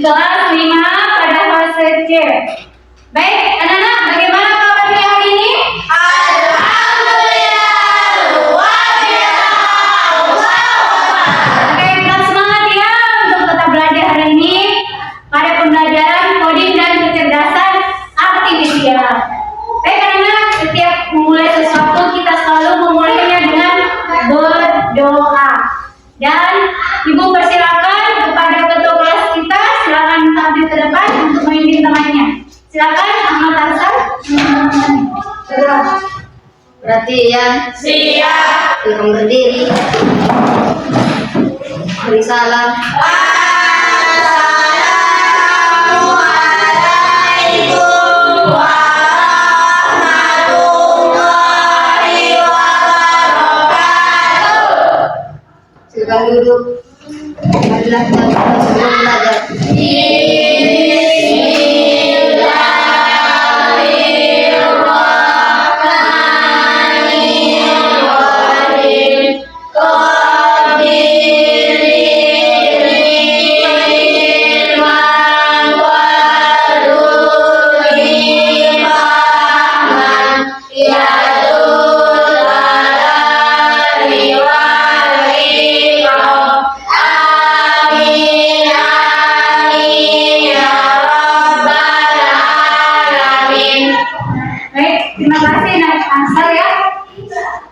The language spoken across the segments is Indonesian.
kelas 5 pada fase C. Baik, anak-anak, bagaimana kabarnya hari ini? Alhamdulillah, luar biasa. Oke, tetap semangat ya untuk tetap belajar hari ini pada pembelajaran coding dan kecerdasan artifisial. Baik, anak-anak, setiap memulai sesuatu kita selalu memulainya dengan berdoa. Dan Ibu persilakan kepada ketua kelas kita, silakan tampil ke depan untuk memimpin temannya. Silakan Ahmad Tarsan. Berarti ya. Siap. Silakan berdiri. Beri salam. Assalamualaikum warahmatullahi wabarakatuh. Silakan duduk. Marilah kita sebelum belajar. Terima kasih Ansar ya.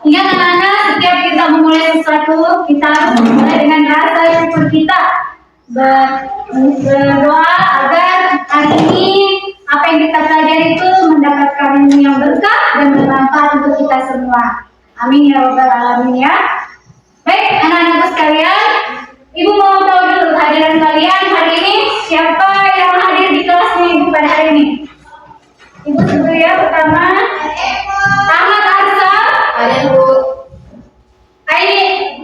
Ingat anak-anak, setiap kita memulai sesuatu, kita harus memulai dengan rasa syukur kita. Berdoa agar hari ini apa yang kita pelajari itu mendapatkan ilmu yang berkah dan bermanfaat untuk kita semua. Amin ya rabbal alamin ya. Baik anak-anakku sekalian, Ibu mau tahu dulu kehadiran kalian hari ini. Siapa yang hadir di kelasnya Ibu pada hari ini? Ibu dulu ya, pertama Ahmad Tarsan. Hadir, Bu.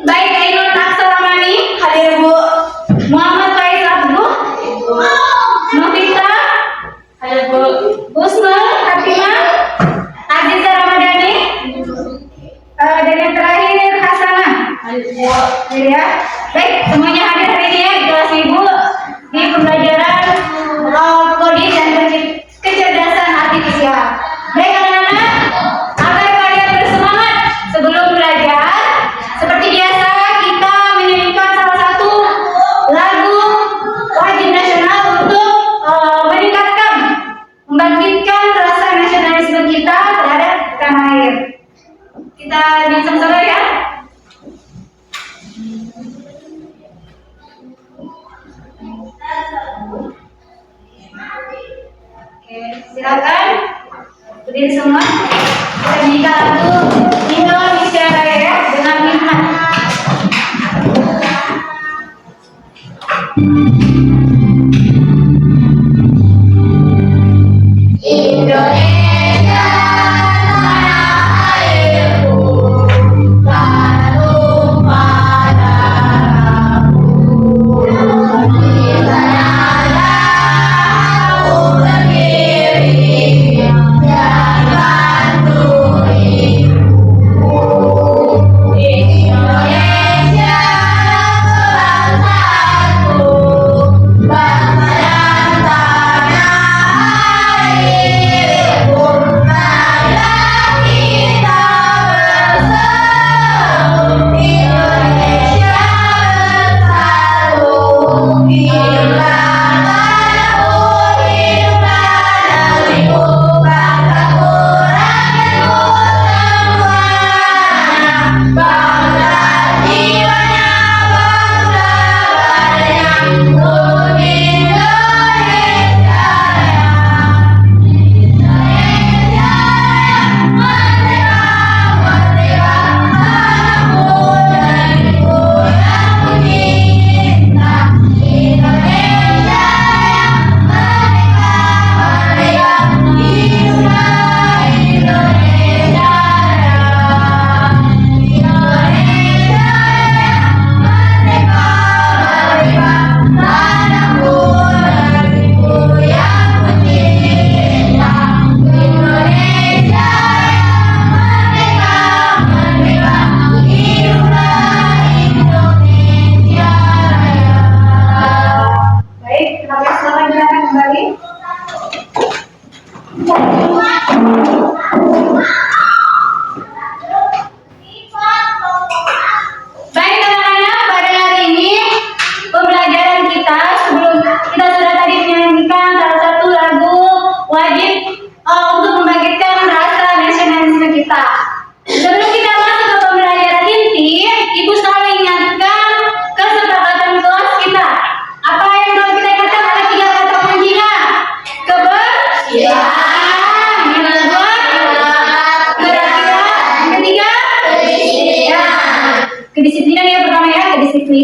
Baik Ainul Aksar Ramani. Hadir, Bu. Muhammad Faiz Abduh. Novita. Hadir, Bu. Husnul Fatimah. Aziza Ramadhani. Dan yang terakhir Hasanah. Hadir ya. Baik, semuanya hadir hari ini ya di kelas Ibu di pembelajaran coding dan kecerdasan artifisial. Baik anak-anak, agar kalian bersemangat sebelum belajar, seperti biasa kita menyanyikan salah satu lagu wajib nasional untuk meningkatkan, membangkitkan rasa nasionalisme kita terhadap tanah air. Kita nyanyi sama-sama ya. Oke, silakan berdiri semua. Kita nyanyikan lagu Indonesia Raya dengan hikmat. Indonesia tanah airku, tanah tumpah darahku. Di sanalah aku berdiri dan bantu ibu.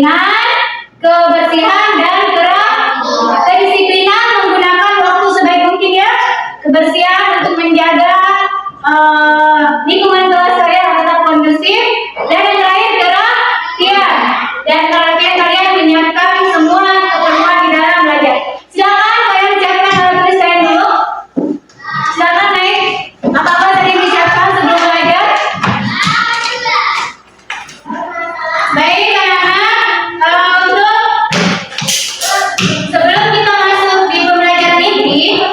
dengan kebersihan dan kedisiplinan, menggunakan waktu sebaik mungkin ya. Kebersihan untuk menjaga lingkungan kelas saya tetap kondusif. Dan yang terakhir perhatian dan perhatian kalian menyiapkan semua keperluan di dalam belajar. Silakan kalian siapkan alat tulis kalian dulu. Silakan naik. Apa-apa tadi disiapkan sebelum belajar? Baik anak-anak, untuk sebelum kita masuk di pembelajaran ini,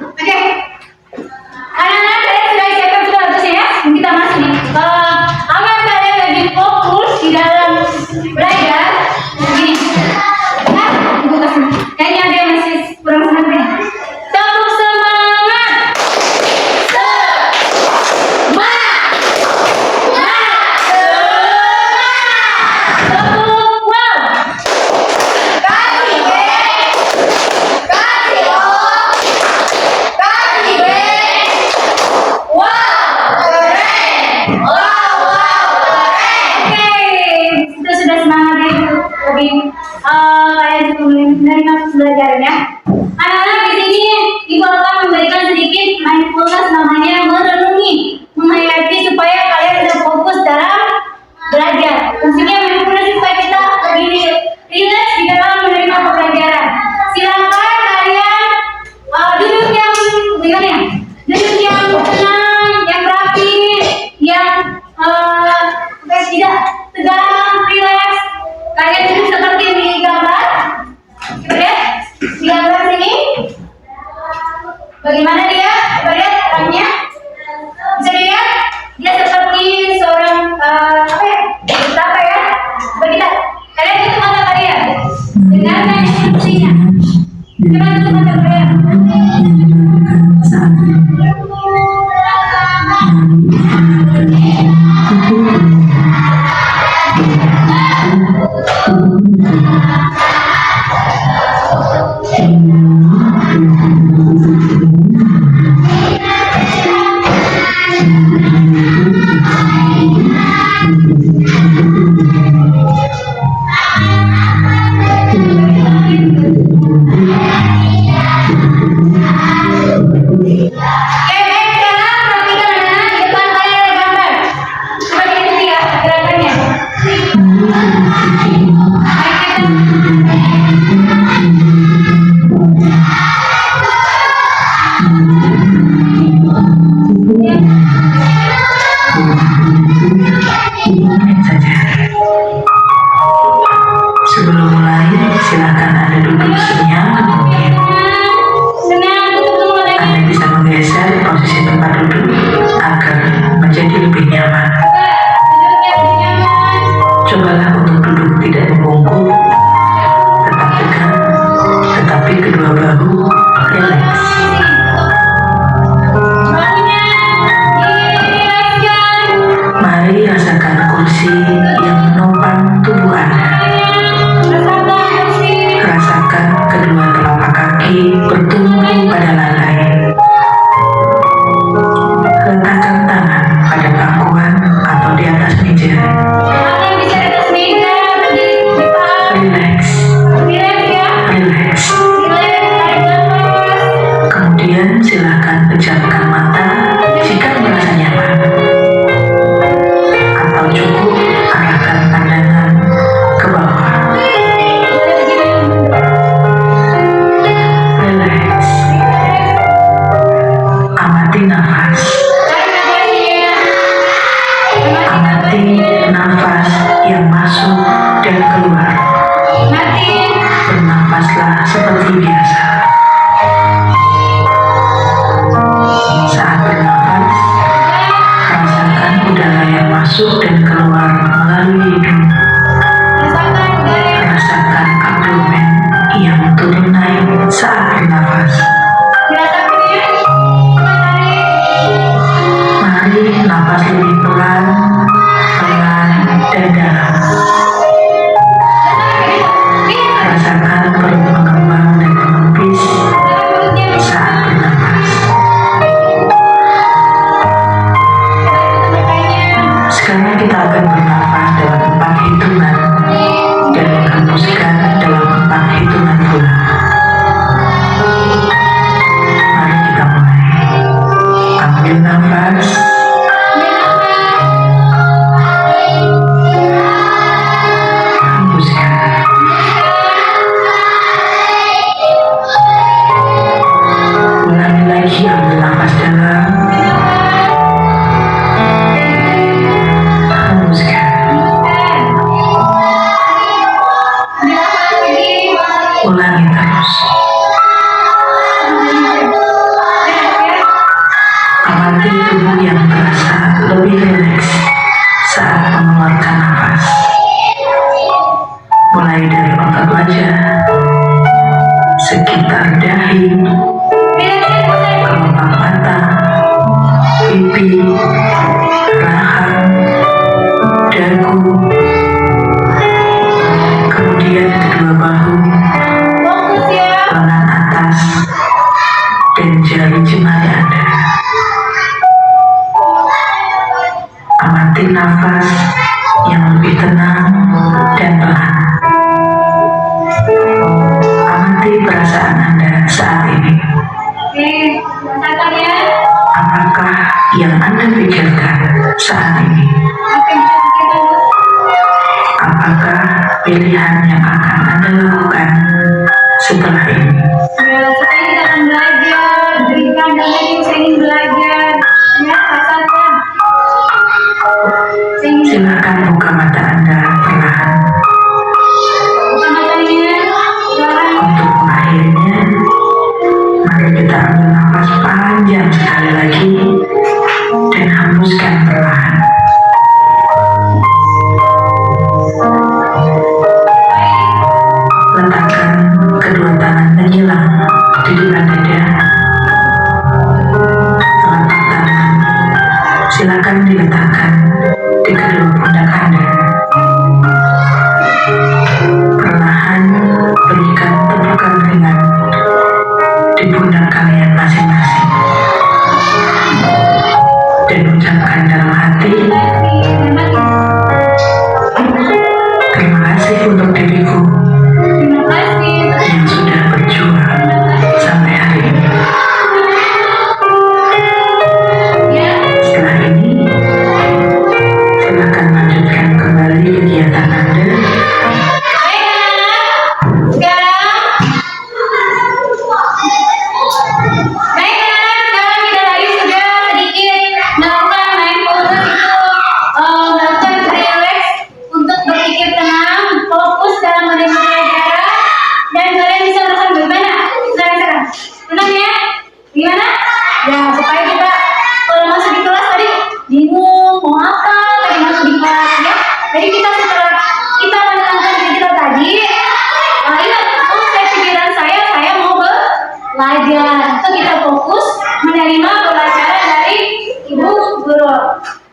oke, anak-anak kalian sudah siapkan sudah harusnya ya. Kita masuk nih. Agar kalian lebih fokus di dalam belajar, begini. Nah, ibu kasih. Kayaknya ada yang masih kurang semangat nih. Tepuk semangat. Tepuk wow. Oke, itu sudah semangat ya. Lebih kalian juga menerima pembelajarannya. Anak-anak di sini ibu akan memberikan sedikit mindfulness, namanya merenungi, menghayati supaya kalian bisa fokus dalam belajar. Fungsinya mindfulness supaya kita lebih relax di dalam menerima pembelajaran. Silakan kalian duduk yang gimana ya? Duduk yang tenang, yang rapi, yang tidak tegang, relax. Kalian duduk seperti di gambar. Coba lihat di gambar sini. Bagaimana dia? Coba lihat orangnya. Bisa dilihat? Dia seperti seorang apa ya? Berapa ya? Coba kita. Kalian tutup mata kalian. Dengarkan instruksinya. Coba tutup mata kalian. Oke, baik, sekarang perhatikan anak-anak, di depan kalian ada gambar. Coba diikuti ya gerakannya. Sebelum mulai, silakan Anda duduk senyaman mungkin. Senang, tutup matanya. Anda bisa menggeser posisi tempat duduk agar menjadi lebih nyaman. Duduknya lebih nyaman. Cobalah untuk duduk tidak membungkuk, tetap tegak, tetapi kedua bahu rileks. Bahunya dirilekskan. Mari rasakan kursi yang menopang tubuh Anda. Rasakan kursi. Rasakan otot wajah, sekitar dahi, kelopak mata, pipi, rahang, dagu, kemudian kedua bahu, Fokus ya. lengan atas, dan jari jemari Anda. Amati nafas yang lebih tenang dan pelan. Amati perasaan Anda saat ini. Oke, rasakan ya. Apakah yang Anda pikirkan saat ini? Oke, bisa sedikit dulu. Apakah pilihan yang akan Anda lakukan setelah ini? Ya, sekarang kita akan belajar. Berikan dan lagi saya ingin belajar. Ya, rasakan. Saya ingin Silakan buka mata Anda perlahan. buka matanya. Pelan. Untuk mengakhirinya, mari kita ambil nafas panjang sekali lagi dan hembuskan perlahan. Letakkan kedua tangan menyilang di depan dada. Telapak tangan silakan diletakkan di kedua pundak Anda. Perlahan berikan tepukan ringan di pundak kalian masing-masing. Dan ucapkan dalam hati, terima kasih untuk diriku Terima kasih. yang sudah berjuang sampai hari ini. Ya, Setelah ini, silakan lanjutkan kembali kegiatan Anda. baik anak-anak. Sekarang kita tadi sudah sedikit melakukan mindfulness itu melakukan relax untuk berpikir tenang, fokus dalam menerima pelajaran, dan kalian bisa merasakan bagaimana sekarang. Tenang ya? Gimana? Ya, supaya kita kalau masuk di kelas tadi bingung mau apa tadi masuk di kelas ya. Jadi kita setelah kita menenangkan diri kita tadi, ingat, oh saya pikiran saya mau belajar. So kita fokus menerima pelajaran dari ibu guru.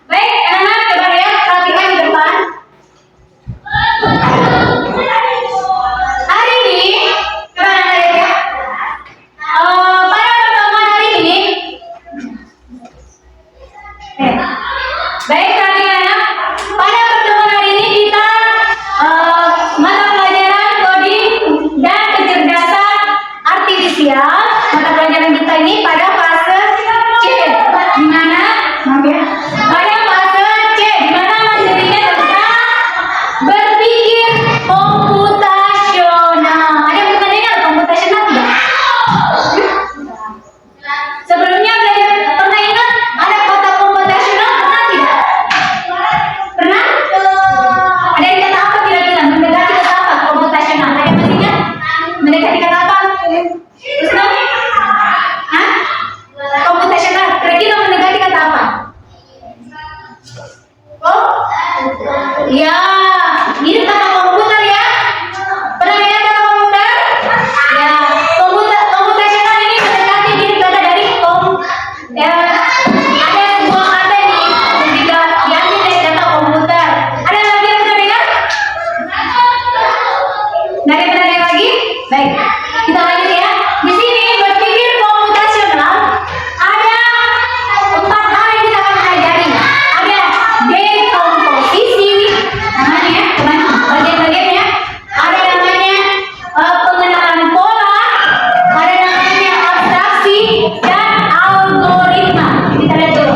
Baik, anak-anak coba lihat latihan di depan. Hari ini, coba anak lihat ya. Pada pertemuan hari ini, baik anak-anak, pada pertemuan hari ini kita mata pelajaran coding dan kecerdasan artifisial. Mata pelajaran kita ini pada fase C, di mana, maaf ya, pada fase C, di mana materinya tentang berpikir komputasional. Ada yang bertanya komputasional tidak? Sebelumnya belajar pernah ingat ada kata komputasional pernah tidak? Pernah? Ada yang kata apa kira-kira? Mendekati kata apa komputasional? Ada yang masih ingat? Mendekati kata apa? Wisnu? Hah? Komputasional. Kira-kira mendekati kata apa? Oh? Ya, ini kata komputer ya. Pernah lihat kata komputer? Ya, komputasional ini mendekati diri kata dari ya, ada sebuah kata nih jika diambil dari kata komputer. Ada lagi yang pernah dengar? Nggak ada yang pernah dengar lagi? Baik, kita lanjut ya. Di sini berpikir komputasional ada 4 hal yang kita akan pelajari. Ada dekomposisi, namanya ya, bagian-bagiannya. Ada namanya pengenalan pola, ada namanya abstraksi dan algoritma. Kita lihat dulu.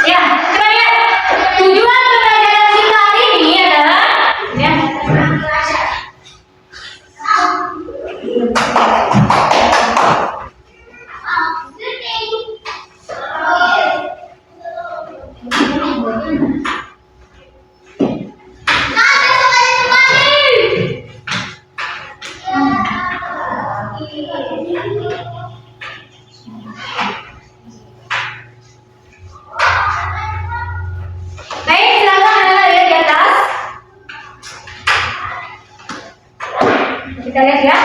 Ya, coba lihat. Tujuan pembelajaran kita hari ini adalah ya. Kita lihat ya.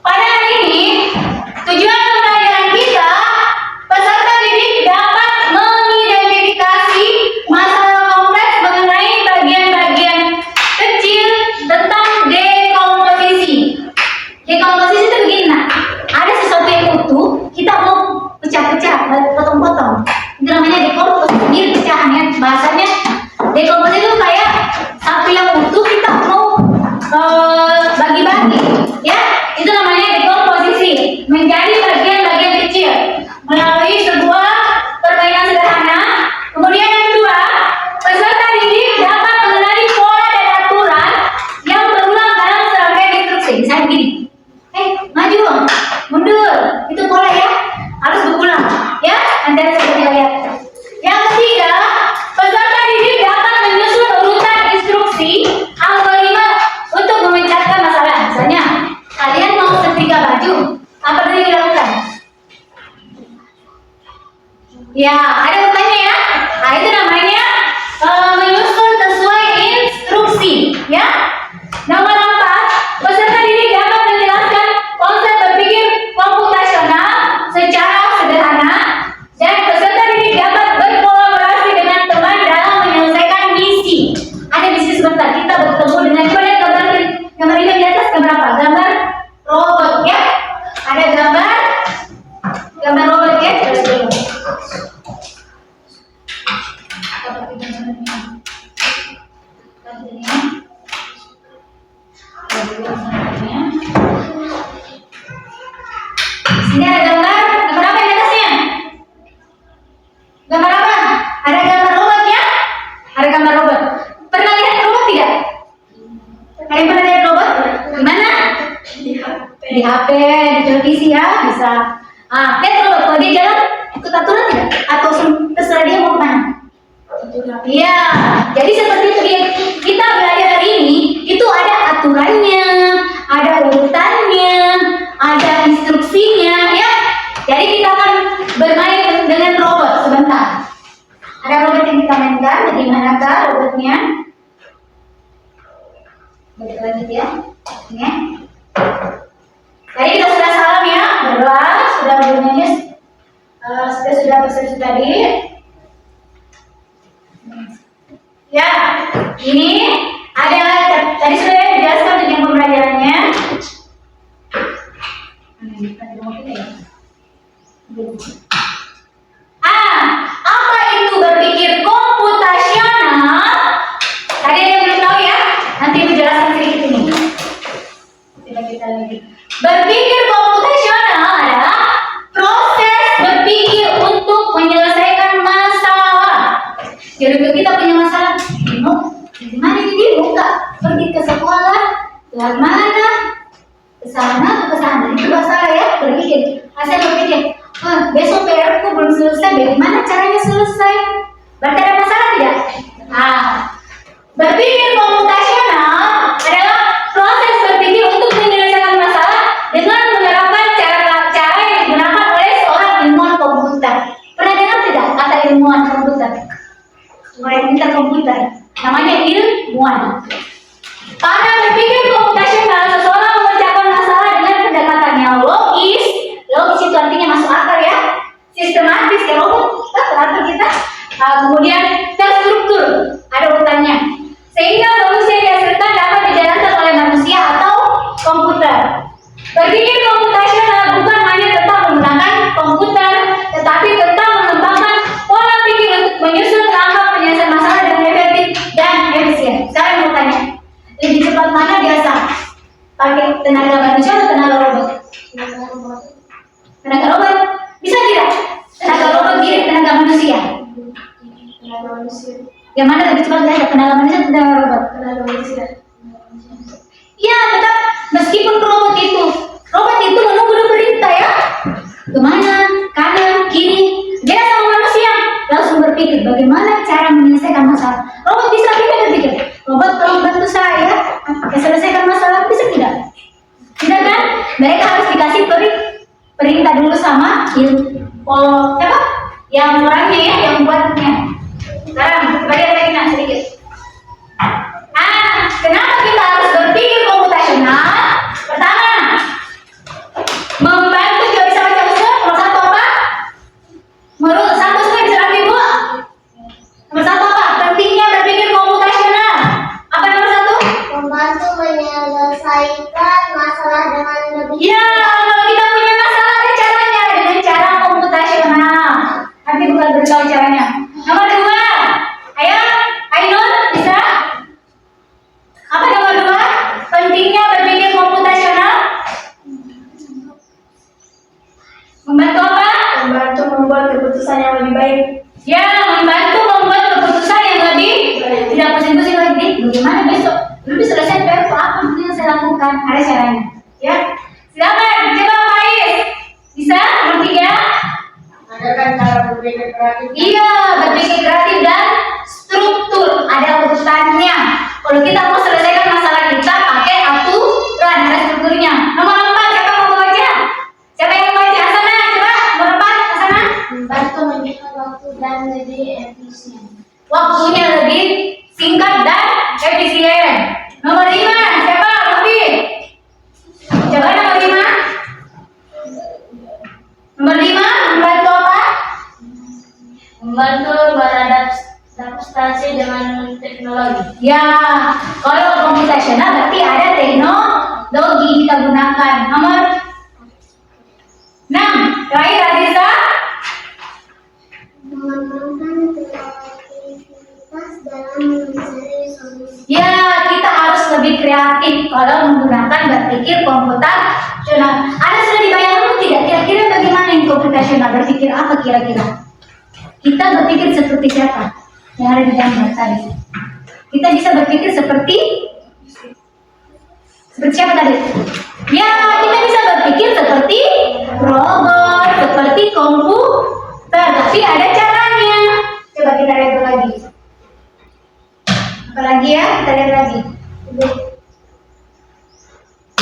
Pada hari ini, tujuan pembelajaran kita, peserta didik dapat mengidentifikasi masalah kompleks mengenai bagian-bagian kecil tentang dekomposisi. Dekomposisi itu begini, nah, ada sesuatu yang utuh, kita mau pecah-pecah, potong-potong. Itu namanya dekomposisi, ini pecahannya. Bahasanya dekomposisi itu kayak satu yang utuh kita mau bagi-bagi, ya. Itu namanya dekomposisi, menjadi bagian-bagian kecil melalui sebuah permainan sederhana. Kemudian yang kedua, peserta didik dapat mengenali pola dan aturan yang berulang dalam serangkaian instruksi. Misalnya begini, maju, mundur, itu pola ya, harus berulang, ya. Anda seperti lihat. Yang ketiga, peserta didik dapat menyusun urutan instruksi algoritma untuk memecahkan masalah. Misalnya, kalian mau setrika baju, apa yang dilakukan? Ya, ada urutannya ya. Nah, itu namanya menyusun sesuai instruksi, ya. Nomor 4, peserta didik dapat menjelaskan konsep berpikir komputasional secara sederhana dan peserta didik dapat berkolaborasi dengan teman dalam menyelesaikan misi. Ada misi sebentar, kita bertemu dengan gambar ini di atas gambar apa? Gambar robot, ya. Ada gambar robot, ya. Sini ada gambar apa yang di atasnya? Gambar apa? Ada gambar robot, ya? Ada gambar robot. Pernah lihat robot tidak? Kalian pernah lihat robot? Di mana? Di HP, di televisi, ya, bisa. Lihat robot, kalau dia jalan ikut aturan tidak? Atau terserah dia mau kemana? Iya, jadi seperti itu dia. Kita belajar hari ini, itu ada aturannya, ada urutannya, ada instruksinya, ya. Jadi kita akan bermain dengan robot sebentar. Ada robot yang kita mainkan, bagaimanakah robotnya? Baik, lanjut ya. Ini. Tadi kita sudah salam ya, berdoa, sudah bernyanyi, sudah bersih tadi. Ya, ini ada tadi sudah dijelaskan dengan pembelajarannya. Apa itu berpikir komputasional? Tadi ada yang belum tahu ya? Nanti dijelaskan sedikit ini. Coba kita lagi. Berpikir komputasional adalah proses berpikir untuk menyelesaikan masalah. Jadi kita punya masalah, gimana ini buka? Pergi ke sekolah, lewat mana? Ke sana, ke sana. Itu masalah ya, berpikir. Saya berpikir, besok PR ku belum selesai, bagaimana caranya selesai? Berarti ada masalah tidak? Berpikir komputasional adalah proses berpikir untuk menyelesaikan masalah dengan menerapkan cara yang digunakan oleh seorang ilmuwan komputer. Pernah dengar tidak kata ilmuwan komputer? Orang pintar komputer, namanya ilmuwan. Para berpikir komputasional, seseorang memecahkan masalah dengan pendekatan yang logis. Logis itu artinya masuk akal ya, sistematis ya, teratur kita. Kemudian terstruktur, ada urutannya, sehingga solusi yang dihasilkan dapat dijalankan oleh manusia atau komputer. Berpikir komputasional bukan hanya tentang menggunakan komputer, tetapi tentang mengembangkan pola pikir untuk menyusun langkah penyelesaian masalah dengan efektif dan efisien. Saya mau tanya, lebih cepat mana biasa? Pakai tenaga manusia atau tenaga robot? Tenaga robot? Bisa tidak? Tenaga robot mirip tenaga manusia? Tenaga manusia. Yang mana lebih cepat biasa? Tenaga manusia atau tenaga robot? Tenaga manusia. Ya, tetap meskipun robot itu menunggu perintah ya. Kemana? Kanan, kiri. Dia sama manusia langsung berpikir bagaimana cara menyelesaikan masalah. Robot bisa berpikir. Robot tolong bantu saya selesaikan masalah, bisa tidak? Tidak kan? Mereka harus dikasih perintah dulu sama yang orangnya ya, yang buatnya. Sekarang coba lihat lagi sedikit. Kenapa kita harus berpikir Iya, berpikir kreatif dan struktur. Ada urutannya. Kalau kita mau selesaikan masalah kita pakai aturan, ada strukturnya. Nomor 4, siapa mau baca? Siapa yang mau baca? Asana, coba. Nomor 4, Asana. Membantu menghemat waktu dan lebih efisien. Waktunya lebih singkat dan efisien. Nomor 5, siapa? Lebih. Coba nomor 5. Nomor 5, membantu apa? Membantu beradaptasi dengan teknologi. Ya, kalau komputasional berarti ada teknologi kita gunakan. Nomor 6, terakhir Aziza. Mengembangkan kreativitas dalam mencari solusi. Ya, kita harus lebih kreatif kalau menggunakan berpikir komputasional. Ada sudah dibayangkan tidak? Kira-kira bagaimana yang komputasional? Berpikir apa kira-kira? Kita berpikir seperti siapa? Yang ada di gambar tadi. Kita bisa berpikir seperti siapa tadi? Ya, kita bisa berpikir seperti robot, seperti komputer. Tapi ada caranya. Coba kita lihat lagi. Apa lagi ya? Kita lihat lagi.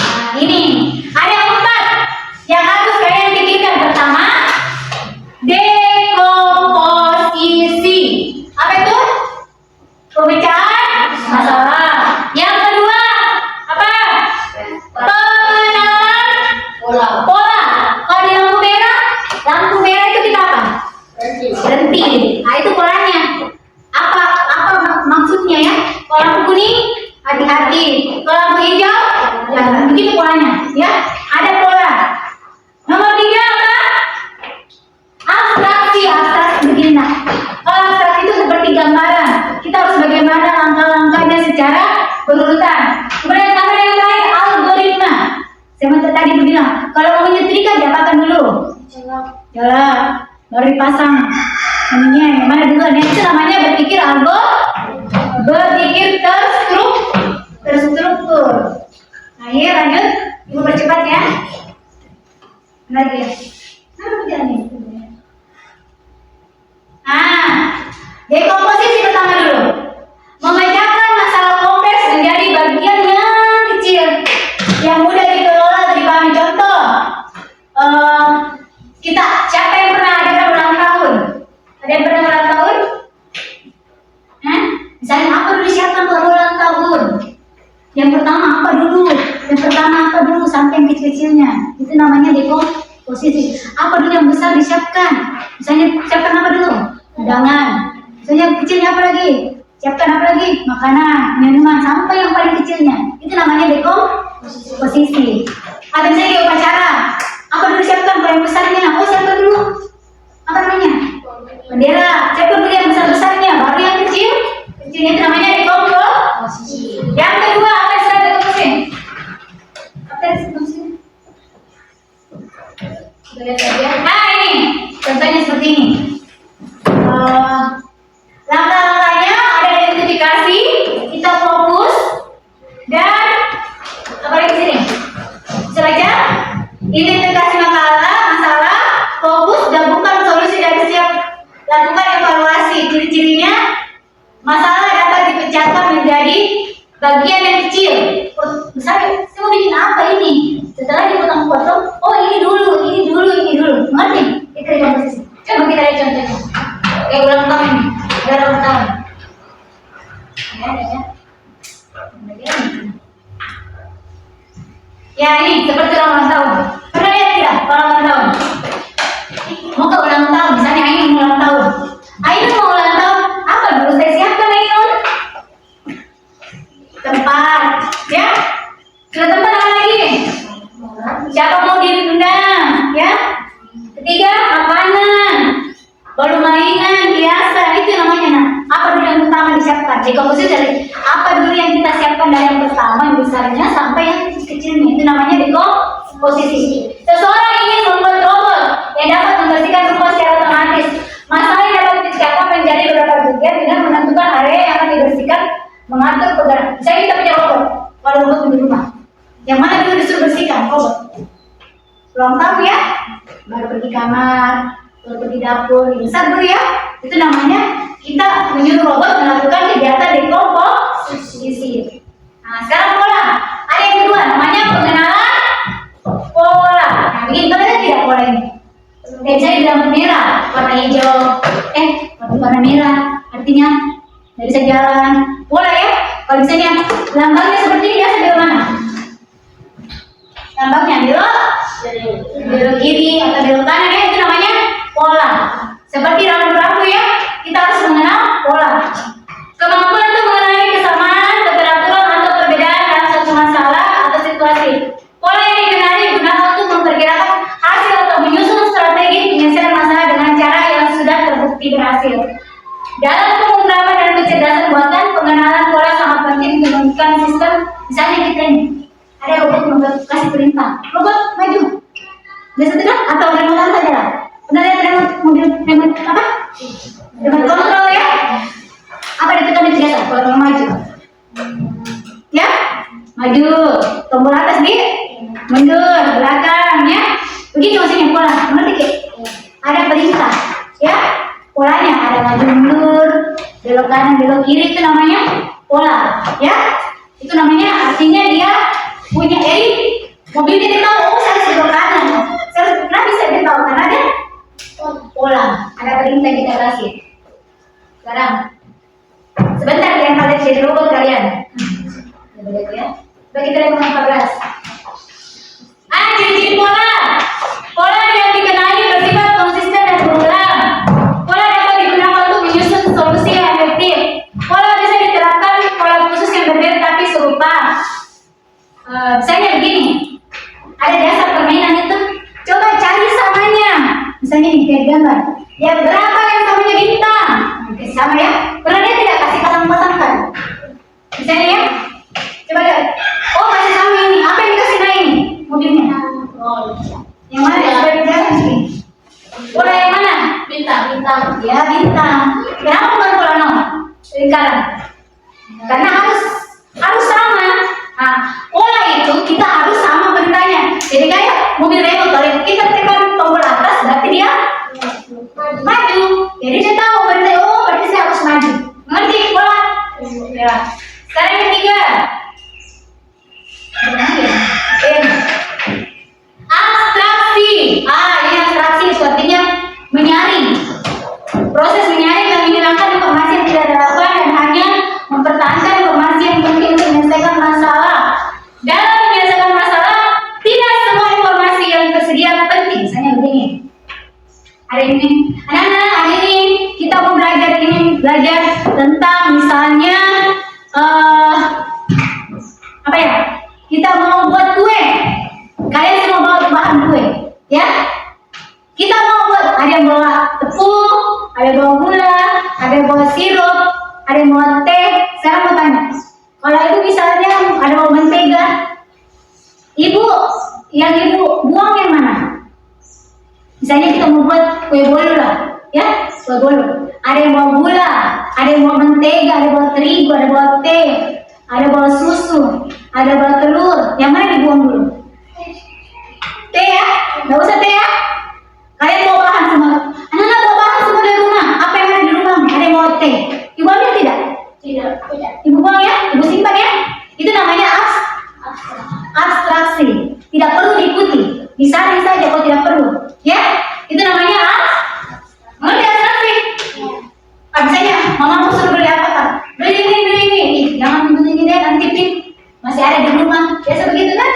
Nah, ini ada 4 yang harus kalian pikirkan. Pertama, dekomposisi. Apa itu? Pemecahan masalah. Yang kedua, apa? Pengenalan pola. Kalau di lampu merah itu kita apa? Berhenti. Nah, itu polanya. Apa maksudnya ya? Kalau lampu kuning, hati-hati. Kalau lampu hijau, jangan. Begitu polanya, ya. Ada pola. Nomor 3 apa? Abstraksi begini. Nah, kalau abstraksi itu seperti gambaran. Kita harus bagaimana langkah-langkahnya secara berurutan. Kemudian langkah yang terakhir, algoritma. Saya tadi bilang, kalau mau menyetrika diapakan dulu? Colok, baru dipasang. Ininya yang mana dulu? Nah, itu namanya berpikir berpikir terstruktur. Nah, iya lanjut. Ibu percepat ya. Lagi ya. Apa kerjaan ini? Nah, dekomposisi pertama dulu. Memecahkan masalah kompleks menjadi bagian yang kecil, yang mudah dikelola dan dipahami. Contoh, siapa yang pernah ada ulang tahun? Ada yang pernah ulang tahun? Misalnya apa dulu siapkan kalau ulang tahun? Yang pertama apa dulu? Sampai yang kecil-kecilnya. Itu namanya dekomposisi. Apa dulu yang besar disiapkan? Misalnya siapkan apa dulu? Undangan. Misalnya kecilnya apa lagi? Siapkan apa lagi? Makanan, minuman, sampai yang paling kecilnya. Itu namanya dekomposisi. Atau misalnya di upacara. Apa dulu siapkan kalau yang besarnya? Oh, siapkan dulu. Apa namanya? Bendera. Siapkan dulu yang besar-besarnya, baru yang kecil. Kecilnya itu namanya dekomposisi. Yang kedua, apa istilah dekomposisi? Apa dekomposisi? Nah, ini contohnya seperti ini. Langkah-langkahnya ada identifikasi, kita fokus, dan apa lagi sini? Bisa baca? Identifikasi masalah, fokus, gabungkan solusi dan siap lakukan evaluasi. Ciri-cirinya, masalah dapat dipecahkan menjadi bagian yang kecil. Misalnya, saya mau bikin apa ini? Setelah dipotong-potong, oh ini dulu. Ngerti? Itu dekomposisi. Coba kita lihat contohnya. Kayak ulang tahun ini, ada ulang tahun. Ya ini seperti ulang tahun. Pernah lihat tidak ulang tahun? Mau ke ulang tahun, misalnya Ainun ulang tahun. Ainun mau ulang tahun, apa dulu saya siapkan Ainun? Tempat, ya. Sudah tempat apa lagi? Siapa mau diundang, ya? Ketiga, makanan. Baru mainan, hiasan, itu namanya. Nah, apa dulu yang pertama disiapkan? Dekomposisi dari apa dulu yang kita siapkan dari yang pertama, yang besarnya sampai yang kecilnya. Itu namanya dekomposisi. Seseorang ingin membuat robot yang dapat membersihkan rumah secara otomatis. Masalah yang dapat disiapkan menjadi beberapa bagian dengan menentukan area yang akan dibersihkan, mengatur pergerakan. Misalnya kita punya robot, kalau robot di rumah, yang mana dulu disuruh bersihkan robot? Ulang tahun ya, baru pergi kamar, baru pergi dapur, besar dulu ya. Itu namanya kita menyuruh robot melakukan kegiatan dekomposisi. Nah, sekarang pola. Ada yang kedua, namanya pengenalan pola. Nah, begini kan ada tidak pola ini? Misalnya di lampu merah, warna hijau, warna merah, artinya nggak bisa jalan. Pola ya. Kalau misalnya lambangnya seperti ini, biasa belok mana? Lambangnya belok kiri atau belok kanan ya, itu namanya pola. Seperti rambu-rambu ya, kita harus mengenal pola. Kemampuan untuk mengenali kesamaan, keteraturan atau perbedaan dalam satu masalah atau situasi. Pola yang dikenali digunakan untuk memperkirakan hasil atau menyusun strategi penyelesaian masalah dengan cara yang sudah terbukti berhasil. Dalam pemrograman dan kecerdasan buatan, pengenalan pola sangat penting untuk membuat sistem. Misalnya kita ini ada robot membuat kasih perintah, robot maju. Biasa tidak? Atau remote saja lah. Pernah lihat remote mobil, remote apa? Remote kontrol ya? Apa ditekan itu biasa kalau mau maju? Ya, maju. Tombol atas di mundur, belakang ya. Begitu maksudnya pola. Mengerti Ki? Ada perintah, ya. Polanya ada maju mundur, belok kanan, belok kiri, itu namanya pola, ya. Itu namanya artinya dia punya mobil dia tahu, oh saya harus belok kanan, saya harus bisa dia tahu karena dia pola, ada perintah kita kasih. Sekarang sebentar yang kalian jadi robot kalian. Ya. Bagi kita yang 14. Ciri-ciri pola. Pola yang dikenali bersifat konsisten dan berulang. Pola dapat digunakan untuk menyusun solusi yang efektif. Pola bisa diterapkan pola khusus yang berbeda tapi serupa. Misalnya begini, ada dasar permainan itu, coba cari samanya. Misalnya nih kayak gambar, ya berapa yang samanya bintang? Oke, sama ya. Pernah dia tidak kasih pasang-pasangkan? Misalnya ya, coba lihat. Oh kasih sama ini, apa yang dikasih nah ini? Mobilnya. Yang mana yang sudah dijalan sih? Pola yang mana? Bintang. Ya bintang. Kenapa bukan pola nol? Lingkaran. Karena harus sama. Nah, pola itu kita harus sama perintahnya. Jadi kayak mobil remote, kalau kita tekan tombol atas berarti dia maju. Jadi dia tahu berarti berarti saya harus maju. Mengerti pola? Ya. Sekarang yang ketiga. Abstraksi. Ini abstraksi artinya menyaring. Proses menyaring yang menghilangkan informasi yang tidak relevan dan hanya mempertahankan informasi yang penting untuk menyelesaikan masalah. Dalam menyelesaikan masalah, tidak semua informasi yang tersedia penting. Misalnya begini. Hari ini, anak-anak, hari ini kita mau belajar tentang misalnya apa ya? Kita mau buat kue. Kalian semua bawa bahan kue, ya? Kita mau buat, ada yang bawa tepung, ada yang bawa gula, ada yang bawa sirup, ada yang bawa teh. Sekarang mau tanya, kalau itu misalnya ada bawa mentega, ibu buang yang mana? Misalnya kita mau buat kue bolu lah, ya, kue bolu. Ada yang bawa gula, ada yang bawa mentega, ada yang bawa terigu, ada yang bawa teh, ada yang bawa susu, ada yang bawa telur. Yang mana dibuang dulu? Teh ya, nggak usah teh ya. Kalian bawa bahan semua. Anak-anak bawa bahan semua dari rumah. Apa yang ada di rumah? Ada yang bawa teh. Ibu ambil tidak? Tidak. Ibu buang ya, ibu simpan ya. Itu namanya abstraksi. Tidak perlu diikuti. Disaring saja kalau tidak perlu. Ya, itu namanya mengerti abstraksi. Misalnya, mama mau suruh beli apa kan? Beli ini. Jangan beli ini deh, nanti pin. Masih ada di rumah. Biasa begitu kan?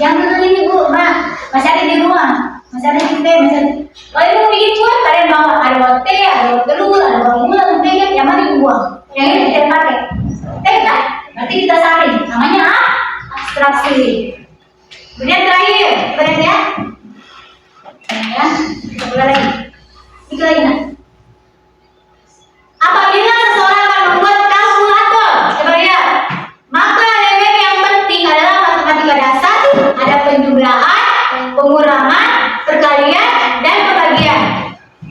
Jangan beli ini bu, masih ada di rumah. Masih ada di teh, masih ada. Kalau ibu bikin kue, kalian bawa ada bawa teh, ada bawa telur, ada bawa gula, mentega. Yang mana dibuang? Yang ini tidak pakai. Teh kan? Berarti kita saring. Namanya abstraksi. Kemudian terakhir, kalian ya. Ya, kita mulai lagi. Itu lagi nak. Apabila seseorang akan membuat kalkulator, coba lihat, maka elemen yang penting adalah matematika dasar, ada penjumlahan, pengurangan, perkalian, dan pembagian.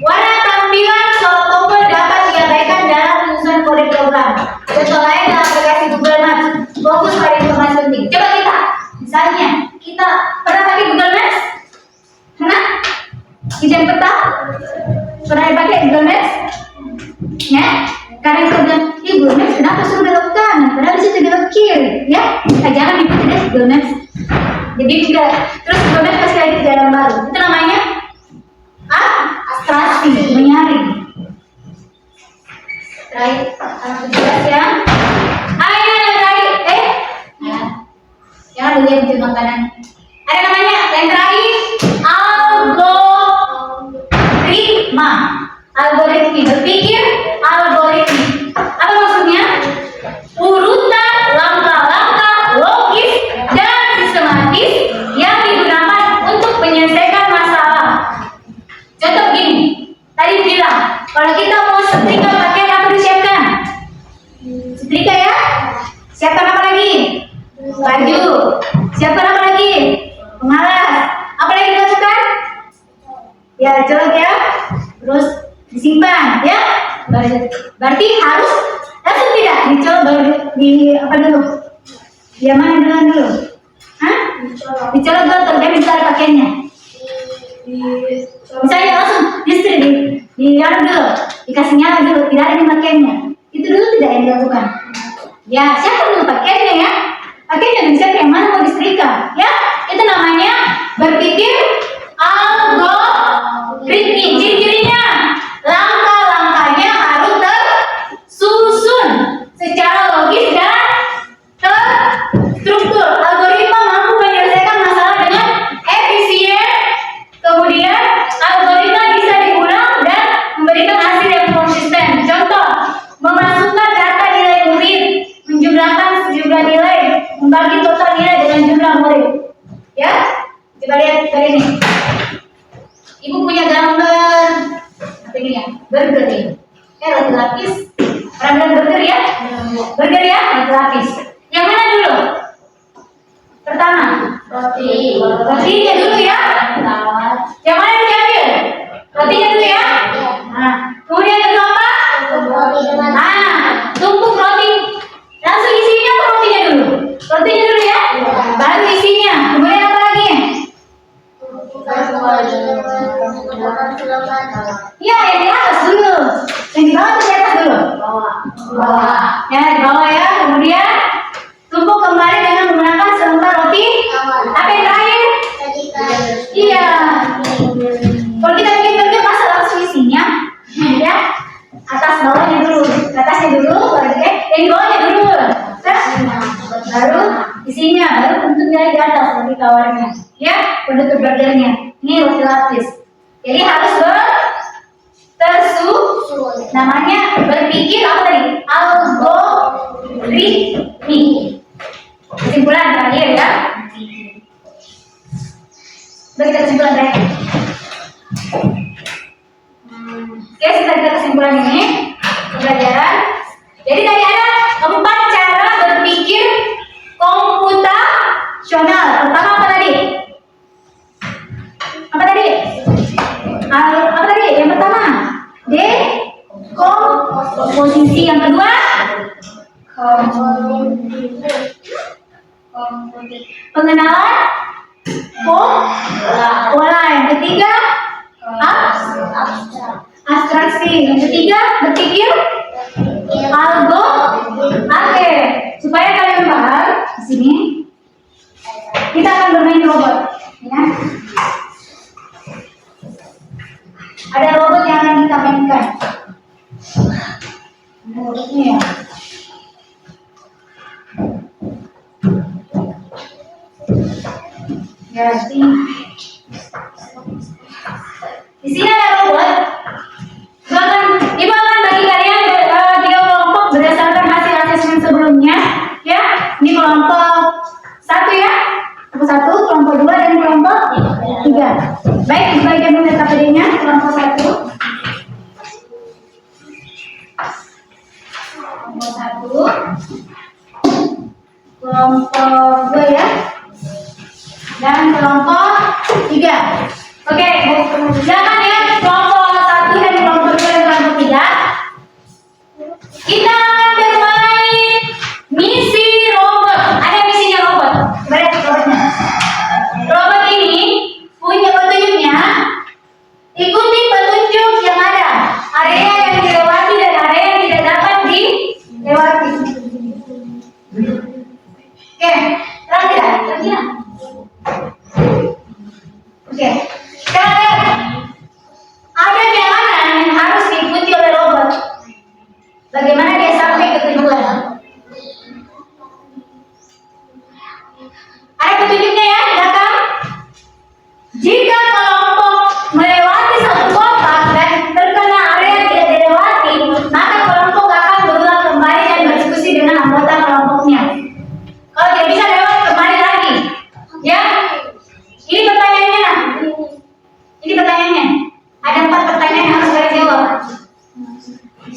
Warna tampilan suatu tombol dapat diabaikan dalam menyusun kode program. Contoh lain dalam aplikasi Google Maps, fokus pada informasi penting. Coba kita, misalnya, kita pernah pakai Google Maps? Pernah? Izin peta? Pernah dipakai? Ya, karena kita bilang, Google Maps kenapa suruh belok kanan? Padahal di situ belok kiri, ya? Nah, jangan ikuti deh Google Maps. Jadi juga, terus Google Maps pasti lagi jalan baru. Itu namanya abstraksi, menyaring. Terakhir, jelas ya. Ayo terakhir, jangan dulu yang jempol kanan. Ada namanya yang terakhir algoritma. Algoritmi, berpikir algoritmi. Apa maksudnya? Urutan langkah-langkah logis dan sistematis yang digunakan untuk menyelesaikan masalah. Contoh gini, tadi bilang kalau kita mau setrika pakaian apa disiapkan? Setrika ya? Siapkan apa lagi? Baju. Siapkan apa lagi? Pengalas. Apa lagi dimasukkan? Ya, colok ya. Terus disimpan ya. Berarti harus langsung tidak dicolok baru di apa dulu? Dia mana dulu? Hah? Dicolok dulu atau jangan ditaruh pakaiannya? Misalnya langsung di anu dulu, dikasih nyala dulu, tidak ada di pakaiannya. Itu dulu tidak yang dilakukan. Ya, siapa dulu pakaiannya ya? Pakaiannya bisa yang mana mau disetrika ya? Itu namanya berpikir algoritmi. Ciri-cirinya langkah-langkahnya harus tersusun secara logis dan terstruktur. Algoritma mampu menyelesaikan masalah dengan efisien. Kemudian algoritma bisa diulang dan memberikan hasil yang konsisten. Contoh, memasukkan data nilai murid, menjumlahkan sejumlah nilai, membagi total nilai dengan jumlah murid. Ya, coba lihat ini. Ibu punya gambar apa ini ya? Burger ini. Roti lapis. Orang bilang burger ya? Burger ya? Roti lapis. Yang mana dulu? Pertama. Rotinya dulu ya. Yang mana yang diambil? Rotinya dulu ya. Nah, kemudian kedua apa? Tumpuk roti. Langsung isinya atau rotinya dulu? Rotinya dulu ya. Baru isinya. Kemudian apa lagi? Ya, yang di atas dulu. Yang di bawah atau di atas dulu? Bawah. Ya, di bawah ya. Kemudian tumpuk kembali dengan menggunakan selembar roti. Apa yang terakhir? Iya. Kalau kita bikin burger masa langsung isinya, ya. Atas bawahnya dulu, atasnya dulu, yang bawahnya dulu. Baru isinya, baru bentuknya di atas roti tawarnya. Ya, bentuk burgernya. Ini roti lapis. Jadi harus tersusun. Namanya berpikir apa tadi? Algoritmi. Kesimpulan terakhir ya. Bagi kesimpulan terakhir. Oke, setelah kita kesimpulan ini pembelajaran. Jadi tadi ada 4 cara berpikir komputasional. Pertama apa tadi? Apa tadi? Apa tadi? Yang pertama dekomposisi. Yang kedua pengenalan pola. Yang ketiga abstraksi. Yang ketiga berpikir Oke, supaya kalian paham di sini kita akan bermain robot ya. Ada robot yang akan kita mainkan. Ini ya. Ya, di sini ada robot. Ibu akan bagi kalian 3 kelompok berdasarkan hasil asesmen sebelumnya. Ya, ini kelompok 1 ya. Kelompok 1, kelompok 2 dan kelompok 3. Baik, dibagikan dulu KPD-nya. Kelompok 1. Kelompok 1. Kelompok 2 ya. Dan kelompok 3. Oke, silakan ya kelompok 1 dan kelompok 2 dan kelompok 3. Kita akan bermain misi robot. Ada misinya robot. Lihat robotnya. Robot ini punya petunjuknya. Ikuti petunjuk yang ada. Area yang dilewati dan area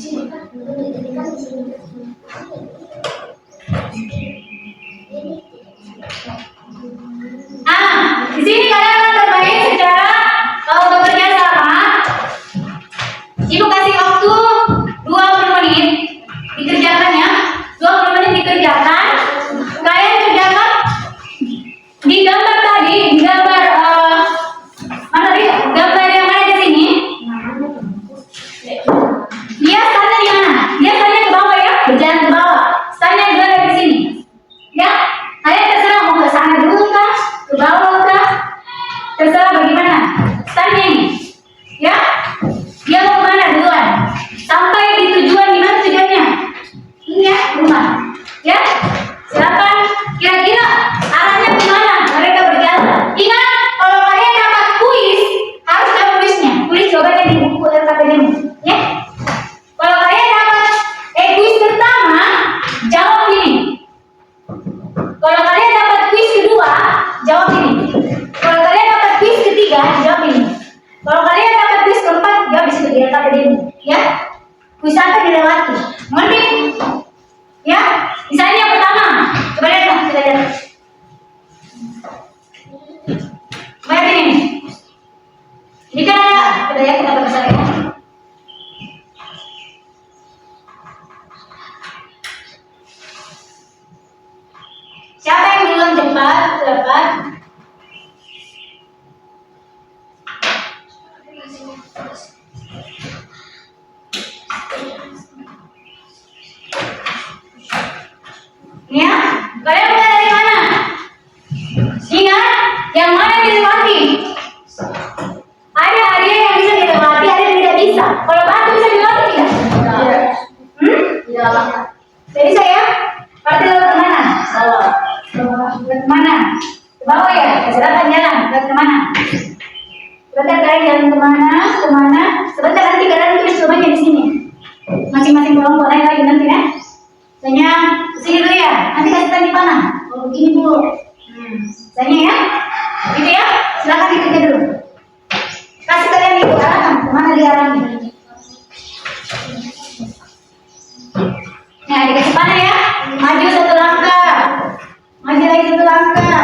Di sini kalian akan bermain secara bekerja sama. Ibu kasih waktu 20 menit dikerjakan ya. 20 menit dikerjakan. Kalian kerjakan di gambar tadi, di gambar mana tadi? Gambar yang ada di sini. Dia startnya di mana? Dia startnya ke bawah ya, berjalan ke bawah. Startnya juga dari sini. Ya, kalian terserah mau ke sana dulu kah, ke bawah kah? Terserah bagaimana. Startnya ini, ya. Dia mau kemana duluan? Sampai di tujuan, di mana tujuannya? Ini ya, rumah. Ya, silakan. Kira-kira arahnya kemana? Mereka berjalan. Ingat, kalau kalian dapat kuis, harus ada kuisnya. Kuis jawabannya di buku LKPD-mu. Ya. Kalau kalian dapat kuis pertama, jawab ini. Kalau kalian dapat kuis kedua, jawab ini. Kalau kalian dapat kuis ketiga, jawab ini. Kalau kalian dapat kuis keempat, jawab di situ di LKPD-mu. Ya. Kuis apa dilewati? Ngerti? Ya. Misalnya yang pertama, coba lihat, kita lihat. Bayar ini. Ini kan ada, kita lihat kita bahasa ya. Siapa yang duluan cepat dapat? Ya, kalian mulai dari mana? Ingat, yang mana dilewati? Ada hadiah yang bisa dilewati, ada yang tidak bisa. Kalau batu bisa dilewati tidak? Tidak. Tidak. Jadi saya, berarti lewat kemana? Bawah. Lewat kemana? Ke bawah ya? Silakan jalan. Lewat kemana? Sebentar kalian jalan kemana? Kemana? Sebentar nanti kalian tulis jawabannya di sini. Masing-masing kelompok lain lagi nanti ya. Misalnya sini dulu ya. Nanti kasih tanda di mana? Oh begini dulu. Misalnya ya. Gitu ya. Silakan dikerja dulu. Kasih kalian itu arahan. Kemana diarahnya? Nah, dikasih panah ya. Maju satu langkah. Maju lagi satu langkah.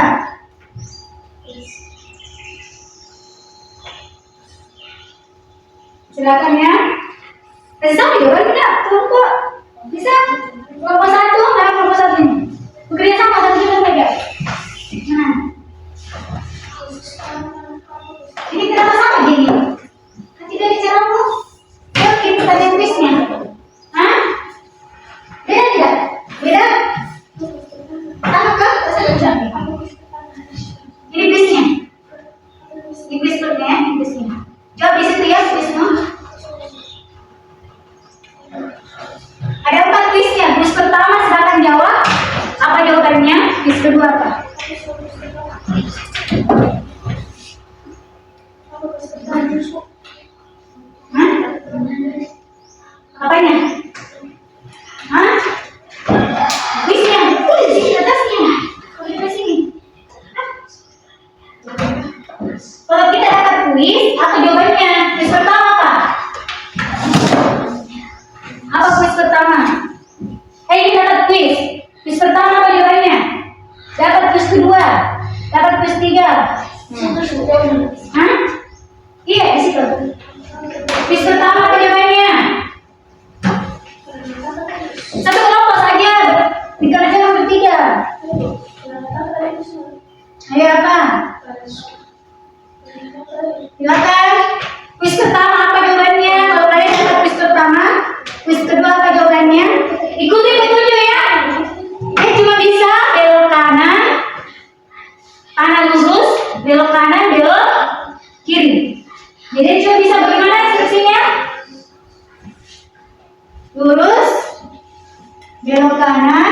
Silakan ya. Kasih tahu jawaban tidak? Kelompok bisa. Kelompok satu, mana kelompok satu ini? Bekerja sama satu juga saja. Nah, ini kenapa sama gini? Kan tidak bicaramu. Yuk kita tanya kuisnya. Hah? Beda tidak? Beda? Sama kah? Ini kuisnya. Ini kuis pertama ya, ini kuisnya. Jawab di situ ya kuismu. Ada 4 kuisnya. Kuis pertama silakan jawab. Apa jawabannya? Kuis kedua apa? Hah? Apanya? Hah? Kuisnya. Di sini atasnya. Di sini. Kalau kita dapat kuis, apa jawabannya? Kuis pertama apa? Apa kuis pertama? Kita dapat kuis. Kuis pertama apa jawabannya? Dapat kuis kedua. Dapat kuis tiga. Hah? Iya, di situ. Kuis pertama apa jawabannya? Satu kelompok saja. Dikerja yang bertiga. Ayo apa? Silakan. Kuis pertama apa jawabannya? Kalau kalian dapat kuis pertama, kuis kedua apa jawabannya? Ikuti petunjuk ya. Cuma bisa belok kanan, kanan lurus, belok kanan, belok kiri. Jadi cuma bisa bagaimana instruksinya? Lurus, belok kanan,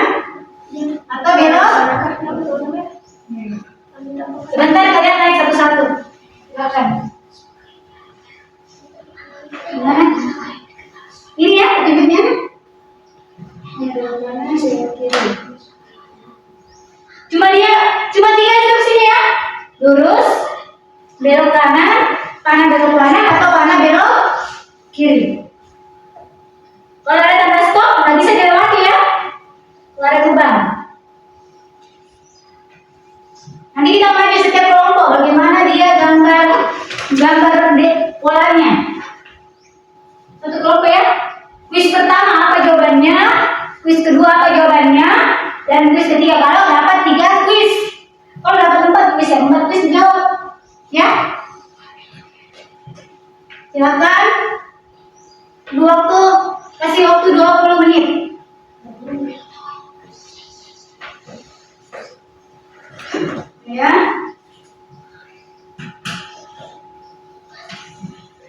atau belok? Sebentar kalian naik satu-satu. Silakan. Nah, ini ya petunjuknya. Belok kanan, belok kiri. Cuma 3 instruksinya ya. Lurus, belok kanan, kanan belok kanan, atau kanan belok kiri. jawabannya, kuis kedua apa jawabannya, dan kuis ketiga kalau dapat 3 kuis. Kalau dapat 4 kuis ya, 4 kuis dijawab. Ya. Silakan. Kasih waktu 20 menit. Ya.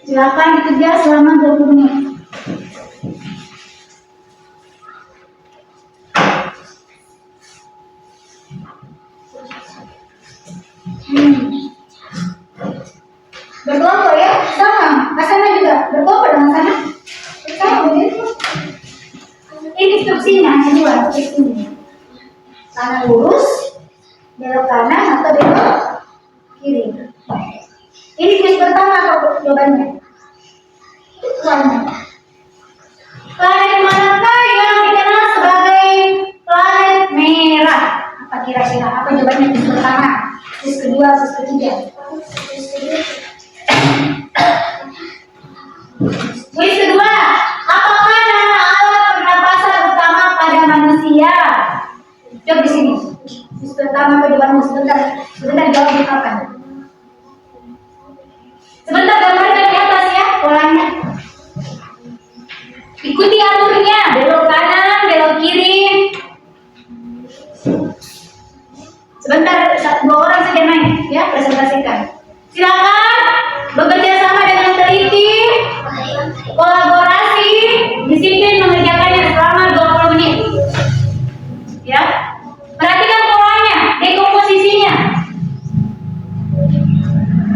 Silakan dikejar selama 20 menit. Berkelompok ya, sama. Asana juga berkelompok dengan sana. Sama begitu. Ini instruksinya hanya 2 instruksinya. Kanan lurus, belok kanan atau belok kiri. Ini kuis pertama atau jawabannya? Planet manakah yang dikenal sebagai planet merah? Apa kira-kira? Apa jawabannya kuis pertama? Kuis kedua, kuis ketiga. Kuis kedua, apakah nama alat pernapasan utama pada manusia? Coba di sini. Kuis pertama apa jawabanmu? Sebentar jawab di kapan? Sebentar gambarkan di atas ya polanya. Ikuti alurnya, belok kanan, belok kiri. Sebentar, 2 orang saja main ya, presentasikan. Silakan bekerja sama dengan teliti, kolaborasi, disiplin mengerjakannya selama 20 menit. Ya. Perhatikan polanya, dekomposisinya.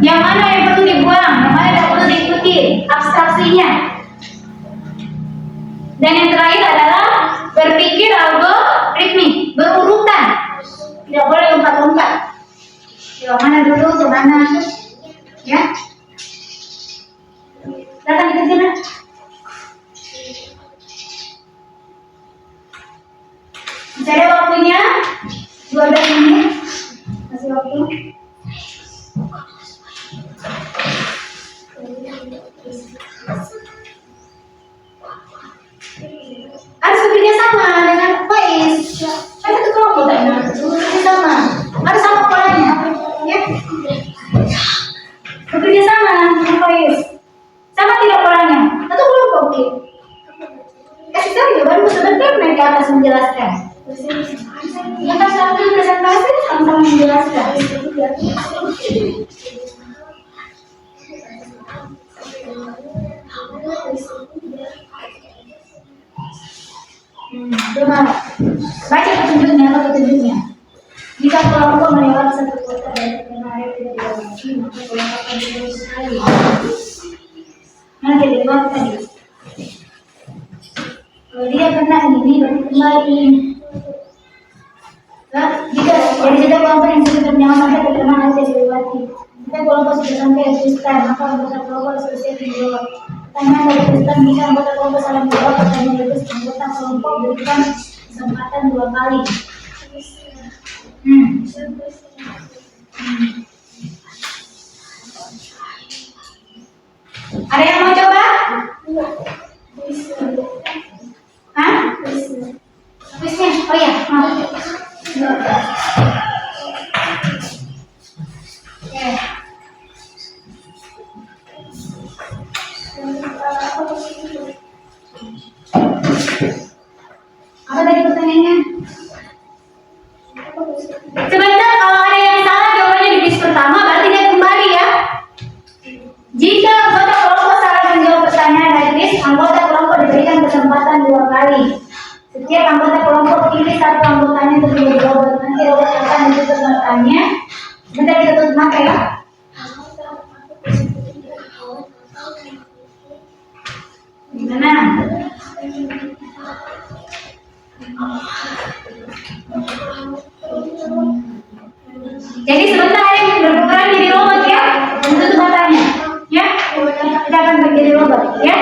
Yang mana yang perlu dibuang, yang mana yang perlu diikuti, abstraksinya. Dan yang terakhir adalah berpikir algoritmik, berurutan. Tidak boleh lompat-lompat. Yang mana dulu, ke mana? Ya. Datang di sana. Masih ada waktunya 12 menit. Masih waktu. Harus bekerja sama dengan Faiz. Kan satu kelompok kan? Bekerja sama. Harus sama polanya. Ya. Bekerja sama dengan Faiz. Sama tidak polanya? Satu kelompok oke. Kasih tahu ya, baru sebentar naik ke atas menjelaskan. Yang kasih tahu presentasi sama-sama menjelaskan. Coba baca petunjuknya atau petunjuknya. Jika kelompok melewati satu kota dari area tidak dilewati, maka kelompok akan dilewati sekali. Nanti dilewati tadi. Kalau dia kena ini baru kembali. Nah, jika dari setiap kelompok yang sudah bernyawa sampai terkena hal yang dilewati, jika kelompok sudah sampai eksisten, maka anggota kelompok selesai dijawab. Pertanyaan dari Kristen, jika anggota kelompok salah menjawab pertanyaan itu, anggota kelompok berikan kesempatan 2 kali. Ada yang mau coba? Hah? Kuisnya? Oh iya, mau. Oke. Apa tadi pertanyaannya? Sebentar, kalau ada yang salah jawabannya di kuis pertama berarti dia kembali ya. Jika anggota kelompok salah menjawab pertanyaan dari kuis, anggota kelompok diberikan kesempatan 2 kali. Setiap anggota kelompok pilih satu anggotanya untuk menjadi robot. Nanti robot akan ditutup matanya. Sebentar kita tutup mata ya. Gimana? Jadi sebentar ada yang berperan jadi robot ya, tutup matanya, ya. Kita akan menjadi robot, ya.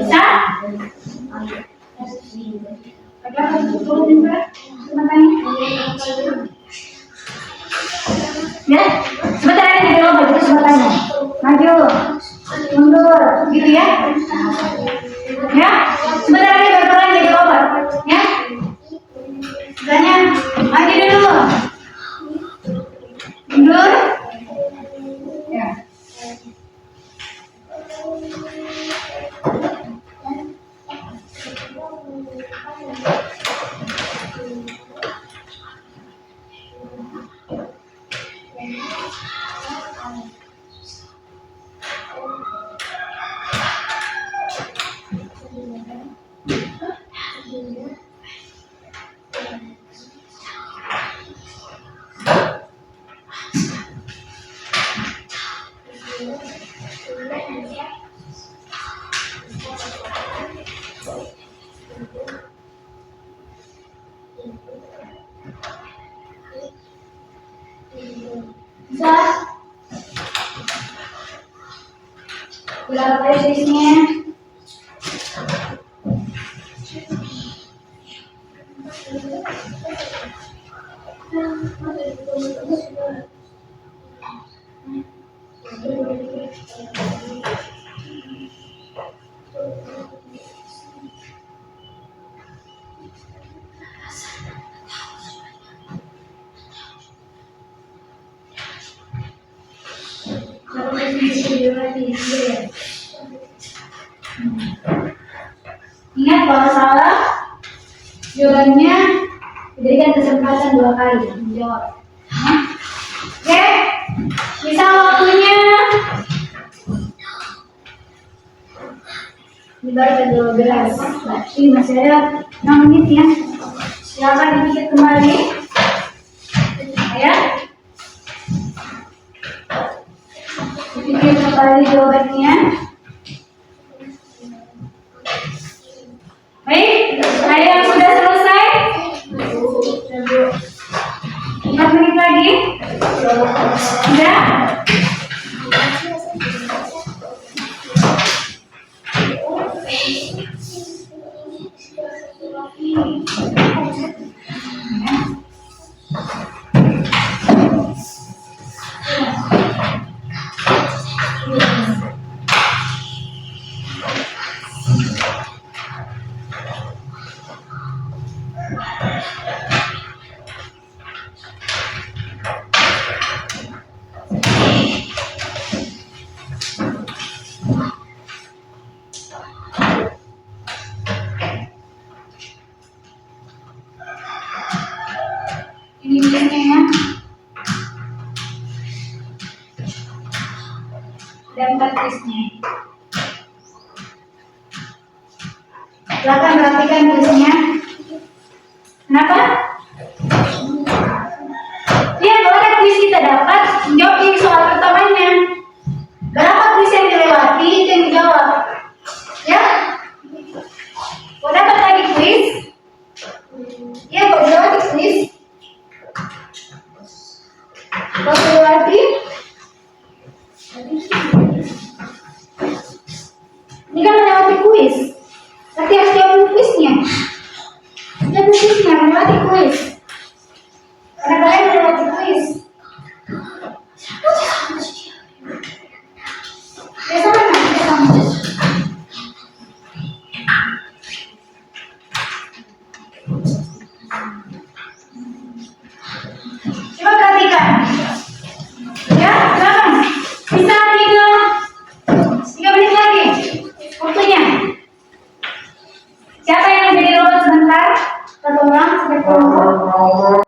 Bisa? Ada tutup matanya. Ya, sebentar ada yang jadi robot, tutup matanya. Maju, mundur, gitu ya. Ya, sebentar ada yang berperan jadi Bisa? Berapa isinya? Ingat kalau salah, jawabannya diberikan kesempatan 2 kali menjawab. Oke, bisa waktunya. Ini baru ke-12, berarti masih ada 6 menit ya. Silakan dipikir kembali. Ya. Dipikir kembali jawabannya. Baik, ada yang sudah selesai? 4 menit lagi? Sudah? Ini biasanya dan 4 kuisnya. Silakan perhatikan kuisnya. Kenapa? Lihat bahwa kuis kita dapat menjawab ini soal pertamanya. Berapa kuis yang dilewati itu yang dijawab. Ya? Kalau dapat lagi kuis, ya kalau dilewati kuis, kalau dilewati, ini kan melewati kuis. Berarti harus jawab kuisnya. Jawab kuisnya, melewati kuis. Karena kalian melewati kuis. Biasa mana? Coba perhatikan. Ya, silakan. Bisa 3 menit lagi. Waktunya. Siapa yang menjadi robot sebentar? 1 orang sampai kelompok.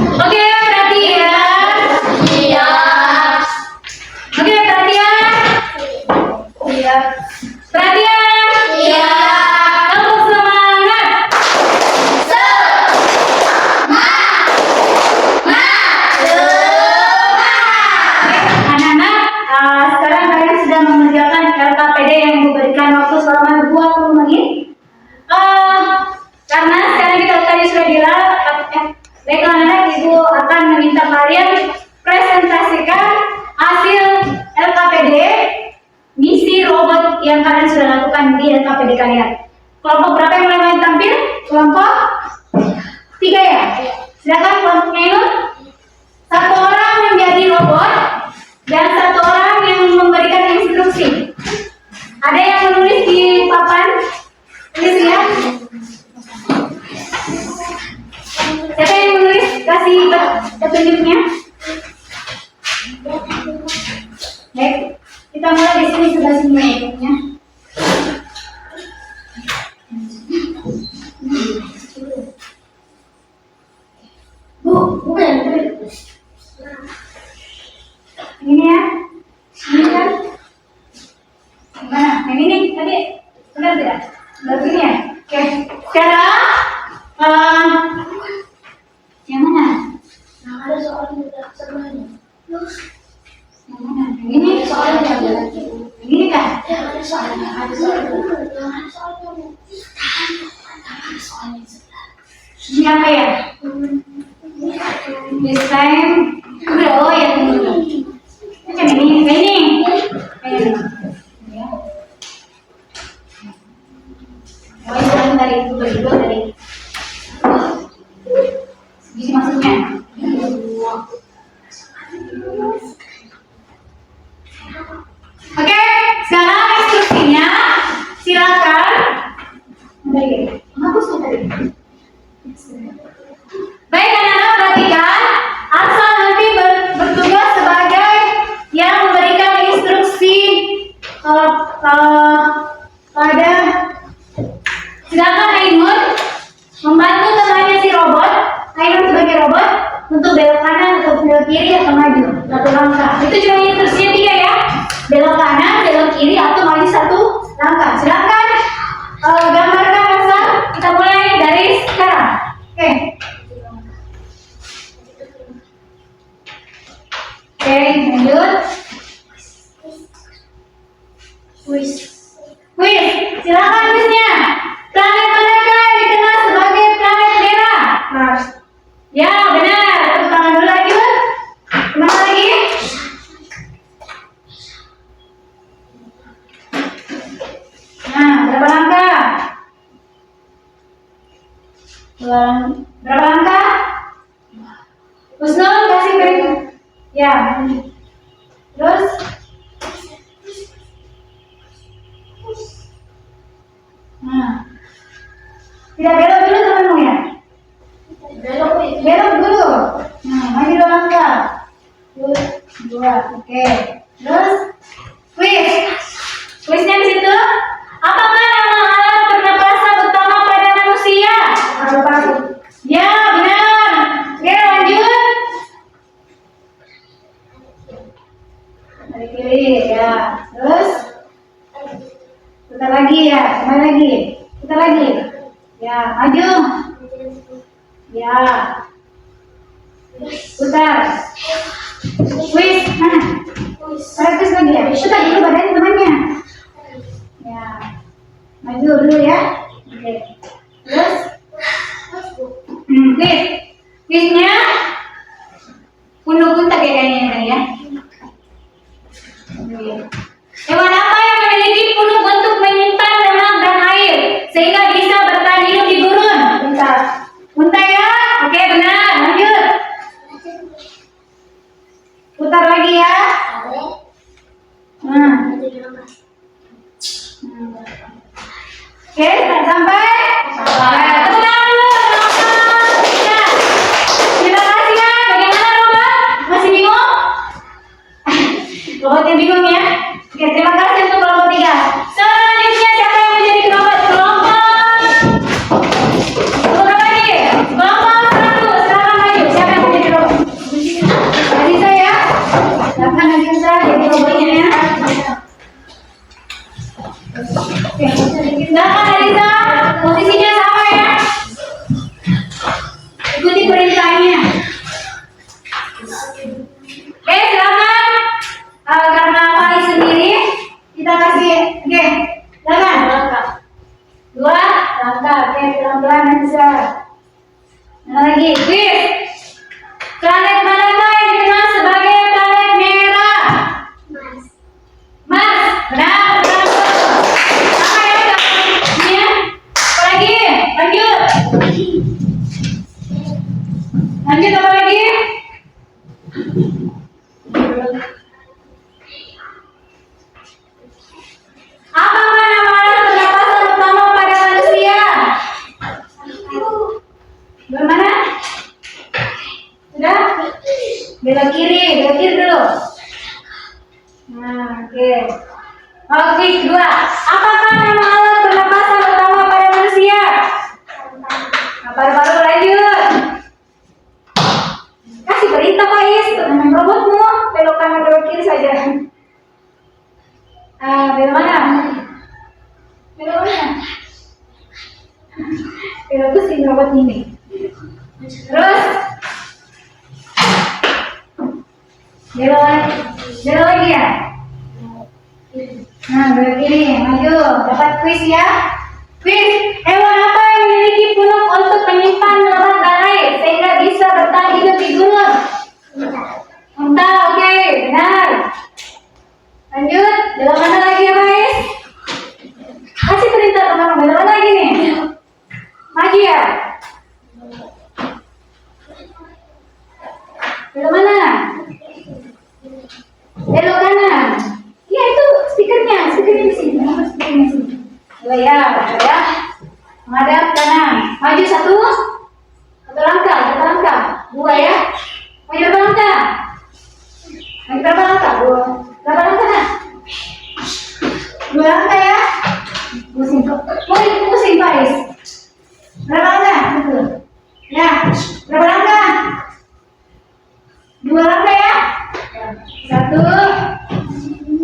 Oke, perhatian. Iya. Oke, perhatian. Iya. Perhatian. Iya. Tepuk semangat. Anak-anak, sekarang kalian sudah mengerjakan LKPD yang memberikan waktu selama 20 menit. Karena sekarang kita tadi sudah bilang, baik anak-anak, ibu akan meminta kalian presentasikan hasil LKPD misi robot yang kalian sudah lakukan di LKPD kalian. Kelompok berapa yang mulai tampil? Kelompok 3 ya? Silakan kelompoknya itu. Satu orang menjadi robot dan satu orang yang memberikan instruksi. Ada yang menulis di papan? Tulis ya. Siapa yang menulis? Kasih petunjuknya. Baik, kita mulai di sini sebelah sini ya. Bu, bukan. Ini ya. Ini kan. Mana? Yang ini tadi benar tidak? Benar ini ya. Oke. Sekarang yang mana? Nah, ada soal mudah sebenarnya. Yang mana? Yang ini soalnya yang ada lagi. Yang ini kan? Ya, ada soalnya. Ada soalnya. Ada soalnya. Ada soalnya. Ini apa ya? This time. Udah, oh ya tunggu. Macam ini, kayak ini. Kayak ini. Ya. Oh, itu tadi itu berdua tadi. Segini maksudnya. Oke, sekarang instruksinya silakan. Bagus tadi. Baik anak-anak, perhatikan. Asal nanti bertugas sebagai yang memberikan instruksi pada. Silakan Ainun membantu temannya si robot. Ainun sebagai robot untuk belok kanan atau belok kiri atau maju satu langkah. Itu cuma instruksinya 3 ya. Belok kanan, belok kiri atau maju satu langkah. Silakan gambarkan asal. Kita mulai dari sekarang. Oke. Oke, lanjut. Kuis. Silakan kuisnya. Planet manakah yang dikenal sebagai planet merah? Mars. Ya, benar. Tepuk tangan dulu lagi, Bu. Kemana lagi? Nah, berapa langkah? Berapa langkah? Husnul, kasih beri. Ya. Terus? Nah. Tidak belok dulu temanmu ya? Belok dulu. Nah, maju 2 langkah. 2, oke. Terus? Kuisnya di situ. Apakah nama alat pernapasan utama pada manusia? Paru-paru. Ya, benar. Oke, lanjut. Dari kiri ya. Terus? Putar lagi ya. Kembali lagi. Putar lagi. Ya, maju. Ya. Putar. Kuis, mana? Kuis lagi ya. Putar dulu badan temannya. Ya. Maju dulu ya. Oke. Terus? Kuisnya punuk-puntak ya kayaknya tadi ya. Hewan apa yang memiliki punuk untuk menyimpan lemak dan air sehingga bisa bertahan hidup di gurun? Unta ya? Oke, benar. Lanjut. Putar lagi ya. Nah. Oke, sampai. Nah, tepuk tangan dulu. Ya. Terima kasih ya. Bagaimana robot? Masih bingung? Robotnya bingung ya? Oke, terima kasih untuk kelompok 3. Selanjutnya siapa yang menjadi kelompok? Kelompok berapa lagi? Kelompok 1. Silakan maju. Siapa yang menjadi Angkat, oke, pelan-pelan bisa. Mana lagi? Quiz. Planet manakah yang dikenal sebagai planet merah? Mas. Mars. Benar, benar. Apa ya? Ini ya? Apa lagi? Lanjut. Lanjut apa lagi? Apakah nama alat pernapasan utama pada manusia? Bagaimana? Sudah? Belok kiri dulu. Nah, oke. Oke, kedua. Apakah nama alat pernapasan utama pada manusia? Nah, paru-paru lanjut. Kasih perintah Pak Is, dengan robotmu belok kanan belok kiri saja. Belok mana? Belok mana? Belok ke sini robot ini. Terus belok lagi ya. Nah, belok kiri, maju. Dapat kuis ya. Kuis, hewan apa yang memiliki punuk untuk menyimpan lemak barai sehingga bisa bertahan hidup di gunung? Unta, oke, benar. Lanjut, belok mana lagi ya guys? Kasih perintah teman-teman, belok mana lagi nih? Maju ya. Belok mana? Belok kanan. Iya itu speakernya di sini. Speakernya di sini. Dua ya. Menghadap kanan. Maju satu langkah. Dua ya. Maju berapa langkah? Berapa langkah nah? Dua langkah ya. Pusing Pak Is. Berapa langkah? Betul. Ya. Berapa langkah? Dua langkah ya. Satu,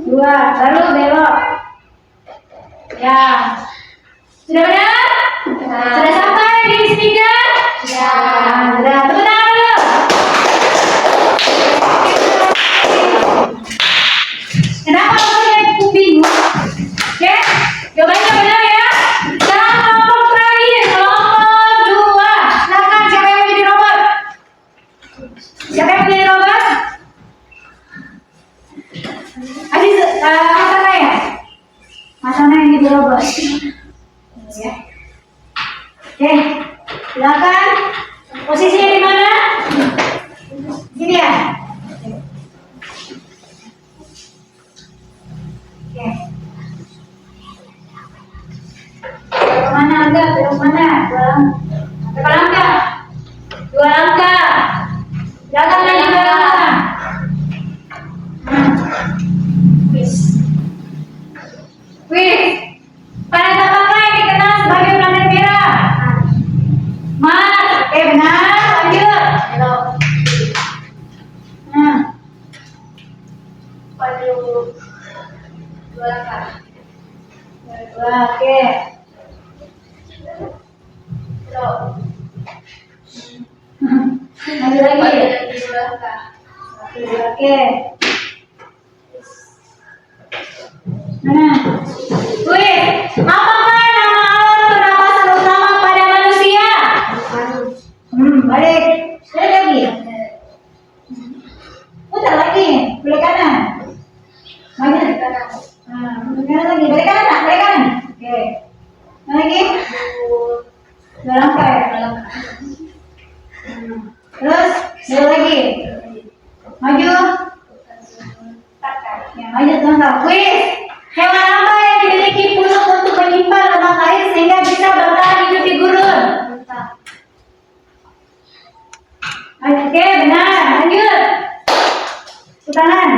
dua, baru belok. Ya. Sudah benar? Sudah sampai di speaker? Ya. Sudah. Tepuk tangan dulu. Kenapa kamu bingung? Oke, jawabannya benar ya. Sekarang kelompok terakhir, kelompok dua. Silakan siapa yang menjadi robot? Siapa yang menjadi robot? Aziz, Hasana ya? Hasana yang jadi robot. Ya. Oke, silakan. Posisinya di mana? Sini ya. Oke. Belok mana Anda? Belok mana? Berapa langkah? Dua langkah. Jangan lagi dua langkah. Wih, planet apakah yang dikenal sebagai planet merah? Mars. Oke, benar. Lanjut. Belok. Dua langkah. Dua, oke. Belok. Maju lagi. Dua langkah. Oke. Mana? Wih, apakah nama alat pernapasan utama pada manusia? Balik. Balik lagi. Putar lagi. Balik kanan. Maju. Balik kanan lagi. Balik kanan, nak. Balik kanan. Oke. Mana lagi? Dua langkah ya. Terus, balik lagi. Maju. Ya, maju langkah. Wih. Hewan apa yang dimiliki punuk untuk menyimpan lemak air sehingga bisa bertahan hidup di gurun? Oke, benar. Lanjut. Tangan.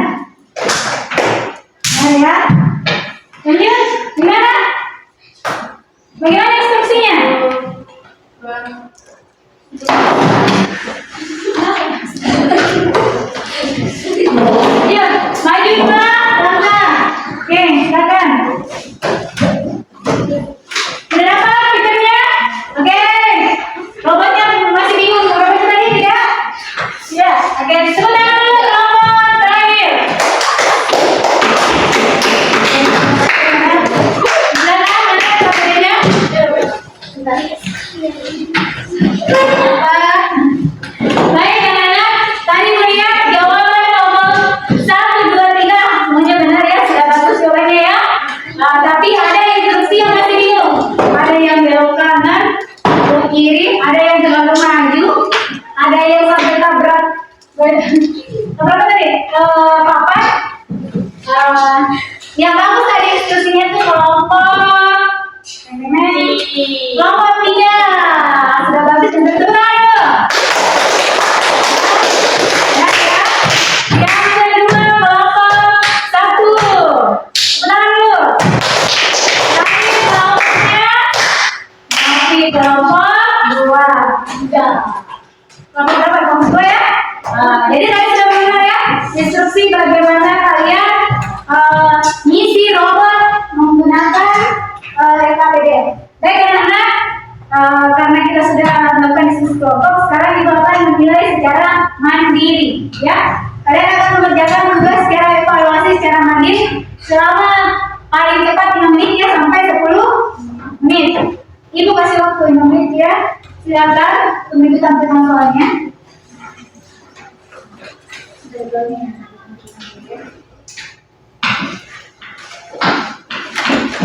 Nah ya. Lanjut. Gimana? Bagaimana instruksinya? Yuk, maju dua langkah. Oke, silakan. Sudah dapat fiturnya? Oke. Robotnya masih bingung. Robotnya tadi tidak? Ya. Oke, tepuk tangan dulu robot terakhir. Silakan, mana robotnya? Sebentar. Baik anak-anak, tadi melihat jawaban nomor 1, 2, 3 semuanya benar ya, sudah bagus jawabannya ya. Tapi ada instruksi yang masih bingung. Ada yang belok kanan, belok kiri, ada yang terlalu maju, ada yang sampai tabrak. Berapa tadi? Papan. Yang bagus tadi instruksinya tuh kelompok. Kelompok 3. Sudah bagus dan betul. Yang kedua kelompok 1. Benar dulu. Tapi kelompok 2. Sudah. Kelompok berapa? Kelompok 2 ya. Jadi tadi sudah mendengar ya instruksi bagaimana kalian ngisi robot menggunakan RKPD. Baik anak-anak, karena kita sudah melakukan diskusi kelompok, sekarang ibu akan menilai secara mandiri, ya. Kalian akan mengerjakan tugas secara evaluasi secara mandiri selama paling cepat 5 menit ya, sampai 10 menit. Ibu kasih waktu 5 menit ya. Silakan tunggu tampilkan soalnya.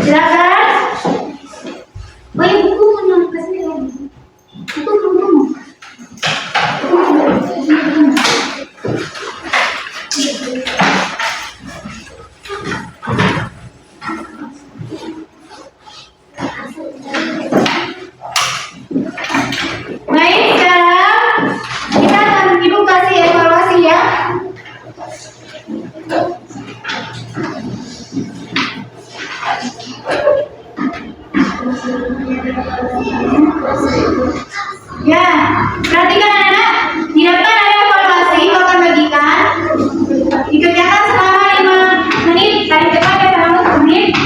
Silakan. Oh, buku punya kasih lagi. Itu belum. Baik, sekarang kita akan ibu kasih evaluasi ya. Ya, perhatikan anak-anak, di depan ada evaluasi, ibu akan bagikan. Dikerjakan selama 5 menit, paling cepat ya selama 10 menit.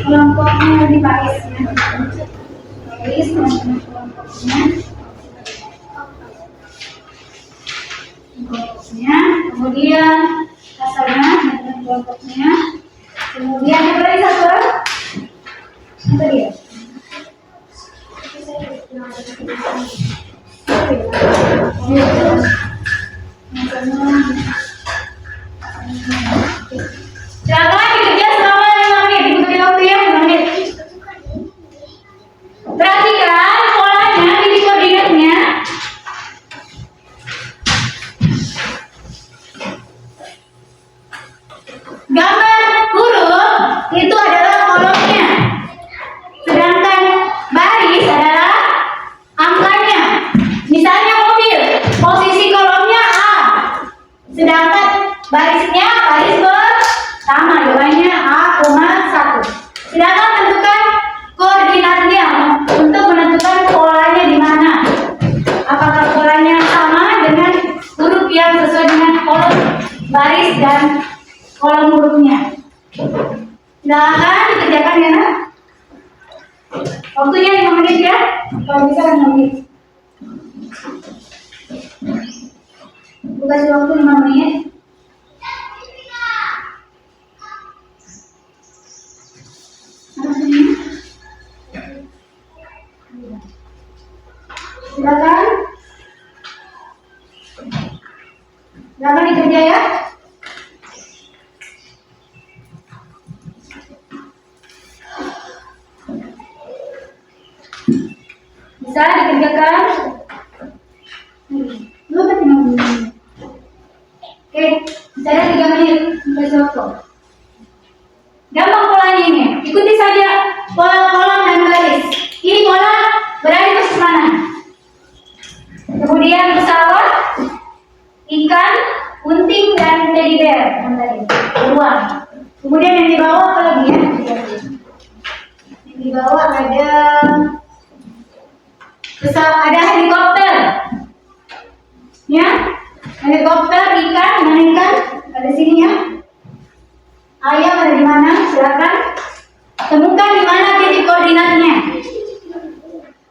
Kelompoknya di barisnya. Baris, kelompoknya. Kemudian kasarnya dengan kelompoknya. Kemudian apa lagi satu? Apa dia? Silakan dikerja selama 5 menit, diberi waktu ya 5 menit. Perhatikan polanya, titik koordinatnya. Gambar huruf itu adalah kolomnya, sedangkan baris adalah angkanya. Misalnya mobil, posisi kolomnya A, sedangkan barisnya baris pertama, jawabannya A,1. Sedangkan tentukan koordinatnya untuk menentukan polanya di mana. Apakah polanya sama dengan huruf yang sesuai dengan kolom baris dan kolom hurufnya. Silakan dikerjakan ya nak. Waktunya 5 menit ya. Kalau bisa 5 menit. Aku kasih waktu 5 menit. Silakan. Silakan dikerja ya. Bisa dikerjakan. Lu kan 5 menit. Oke, saya 3 menit sampai waktu. Gampang polanya ini. Ikuti saja pola kolom dan baris. Ini pola berada di posisi mana? Kemudian pesawat, ikan, bunting dan teddy bear yang tadi. Beruang. Kemudian yang di bawah apa lagi ya? Yang di bawah ada ada helikopter, ya, helikopter, ikan, mana ikan? Ada sini ya. Ayam ada di mana? Silakan temukan di mana titik koordinatnya.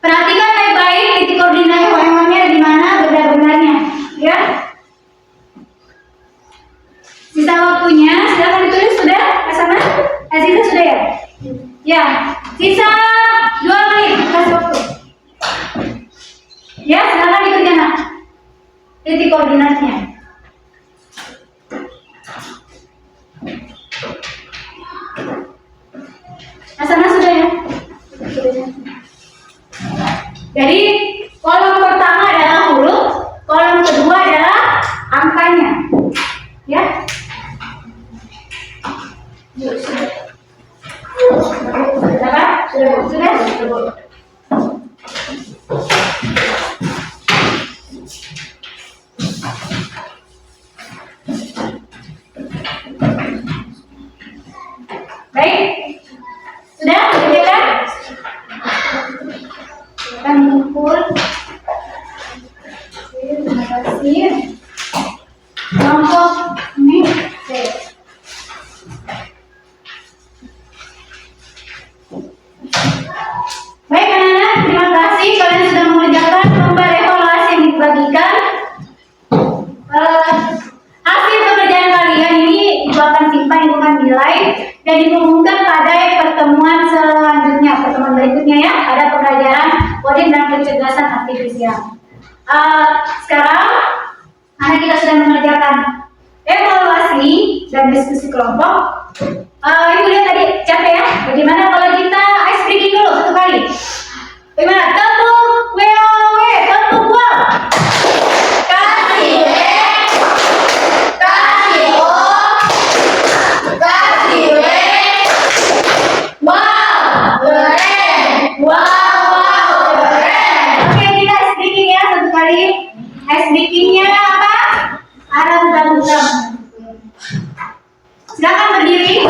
Perhatikan baik-baik titik koordinat hewan-hewannya di mana benda-bendanya, ya. Sisa waktunya silakan ditulis sudah, Asana? Aziza sudah ya? Ya, sisa 2 menit kasih waktu. koordinatnya. Asana sudah ya? Jadi kolom pertama adalah huruf, kolom kedua adalah angkanya. Ya? Sudah? Sudah? Baik? Sudah? Sudah kan? Kita mengumpul. Terima kasih. Kelompok ini. Baik anak-anak, terima kasih kalian sudah mengerjakan lomba evaluasi yang dibagikan. Hasil pekerjaan kalian ini juga akan simpan dengan nilai dan diumumkan pada pertemuan selanjutnya, pertemuan berikutnya ya, pada pembelajaran koding dan kecerdasan artifisial. Sekarang anak kita sudah mengerjakan evaluasi dan diskusi kelompok. Ibu lihat tadi capek ya. Bagaimana kalau kita ice breaking dulu satu kali? Bagaimana? Tepuk WOW, tepuk wow. Kasih W, kasih O, kasih W. Wow, keren. Wow, keren. Oke, kita ice breaking ya satu kali. Ice breakingnya apa? Aram-aram. Silakan berdiri.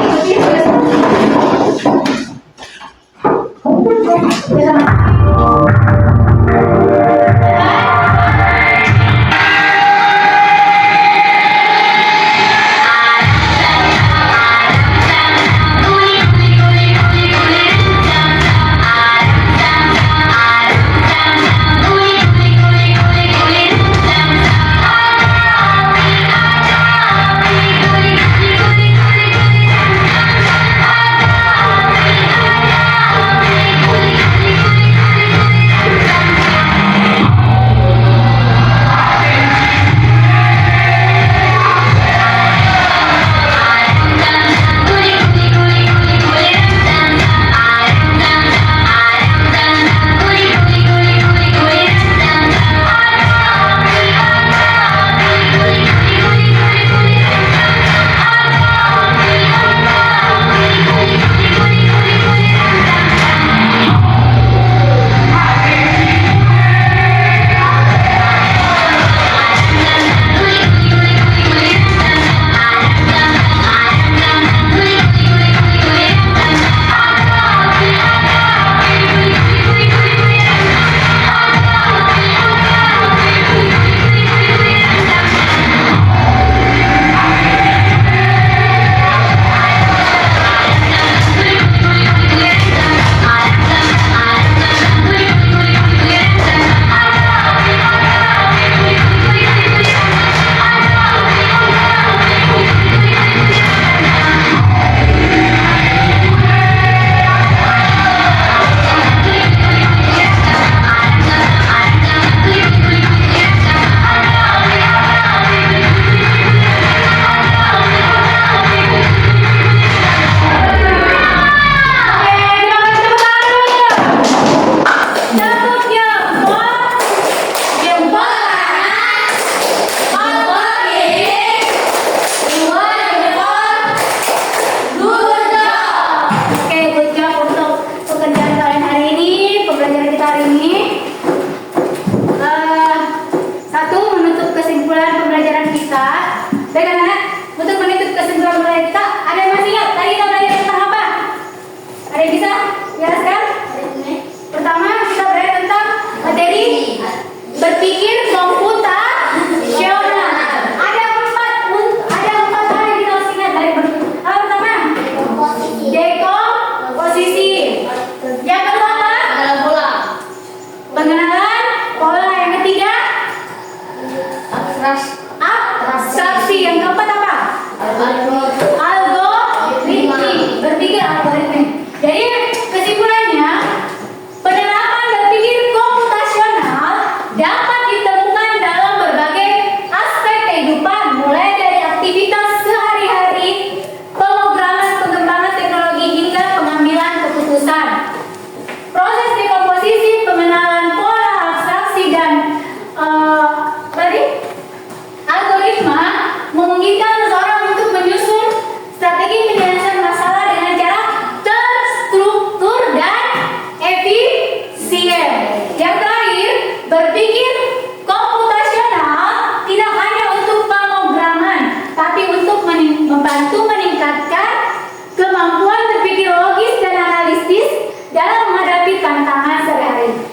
Dapat kita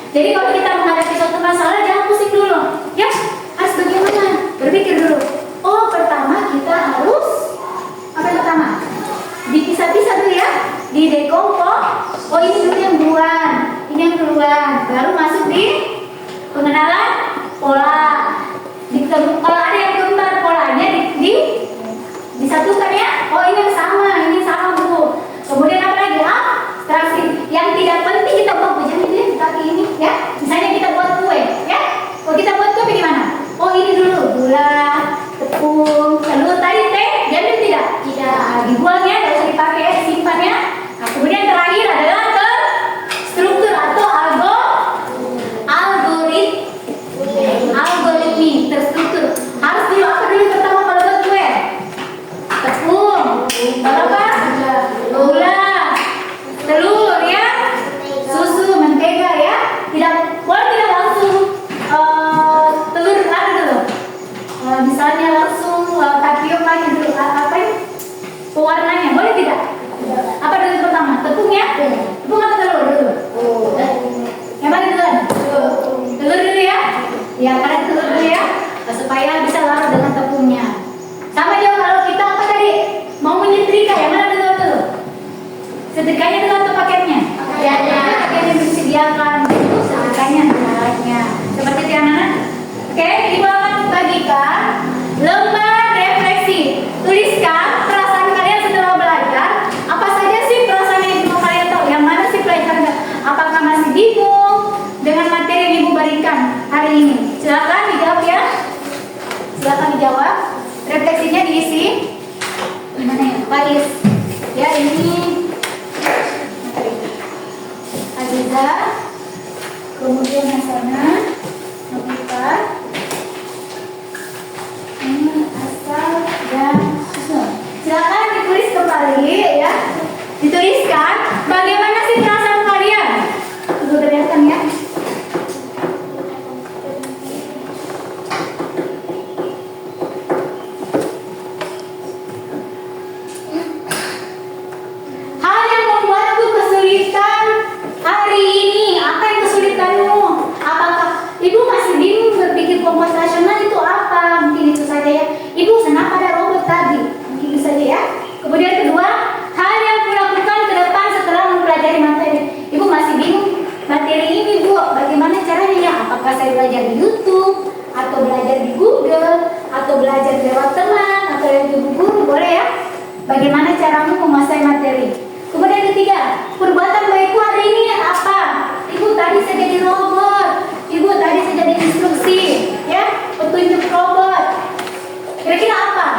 Jadi kalau kita menghadapi suatu masalah jangan pusing dulu, ya. Harus bagaimana? Berpikir dulu. Oh, pertama kita harus apa yang pertama? Dipisah-pisah dulu ya, didekompos. Oh, ini dulu yang duluan, ini yang duluan, baru masuk di pengenalan pola. Kalau ada yang kembar polanya disatukan ya. Oh, ini yang sama bu. Kemudian apa lagi? Abstraksi. Yang tidak penting kita buat jangan dia tapi ini ya. Misalnya kita buat kue ya. Kalau kita buat kue bagaimana? Oh, ini dulu gula, tepung, telur tadi teh. Jadi tidak dibuang ya, tidak usah dipakai, disimpan ya. Nah, kemudian terakhir adalah struktur atau algoritmi terstruktur. Harus dulu apa dulu pertama kalau buat kue? Tepung, apa? Gula, telur ya, susu, mentega ya. Tidak langsung telur ada dulu. Misalnya langsung tapioka dulu apa ini? Pewarnanya boleh tidak? Apa dulu pertama? Tepung ya? Tepung atau telur dulu? Yang mana duluan? Telur dulu ya? Ya, karena telur dulu ya, supaya bisa larut dengan tepungnya. Sama juga kalau kita apa tadi mau menyetrika, yang mana dulu? Setrikanya dulu atau paketnya? Paket yang disediakan itu setrikanya alatnya. Seperti itu anak-anak. Oke, ibu akan bagikan lembar refleksi. Tuliskan perasaan kalian setelah belajar. Apa saja sih perasaan yang ibu kalian tahu? Yang mana sih pelajarannya? Apakah masih bingung dengan materi yang ibu berikan hari ini? Silakan dijawab ya. Silakan dijawab. Refleksinya diisi. Mana ya? Faiz. Ya ini Aziza. Kemudian Hasana, Novita. Ini Asal dan Husnul. Silakan ditulis kembali ya. Dituliskan bagaimana sih perasaan kalian? Tunggu kelihatan ya. Hal yang membuatku kesulitan hari ini, apa yang kesulitanmu? Apakah ibu masih bingung berpikir kelompok nasional itu apa? Mungkin itu saja ya. Ibu senang pada robot tadi, mungkin itu saja ya. Kemudian kedua, hal yang kulakukan ke depan setelah mempelajari materi. Ibu masih bingung materi ini bu, bagaimana caranya ya? Apakah saya belajar di YouTube, atau belajar di Google, atau belajar lewat teman, atau lewat ibu guru, boleh ya? Bagaimana caramu menguasai materi? Kemudian ketiga, perbuatan baikku hari ini apa? Ibu tadi saya jadi robot, ibu tadi saya jadi instruksi, ya, petunjuk robot. Kira-kira apa?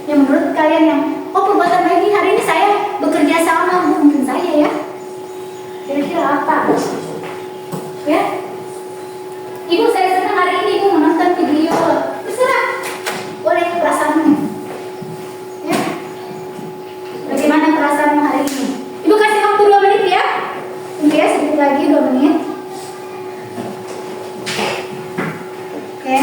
Yang menurut kalian yang, oh perbuatan baik ini hari ini saya bekerja sama, mungkin saja ya. Kira-kira apa? Ya, ibu saya senang hari ini ibu menonton video. Terserah, boleh perasaanmu. Ya, bagaimana perasaanmu hari ini? Ibu kasih waktu 2 menit ya. Tunggu ya, sedikit lagi 2 menit. Oke.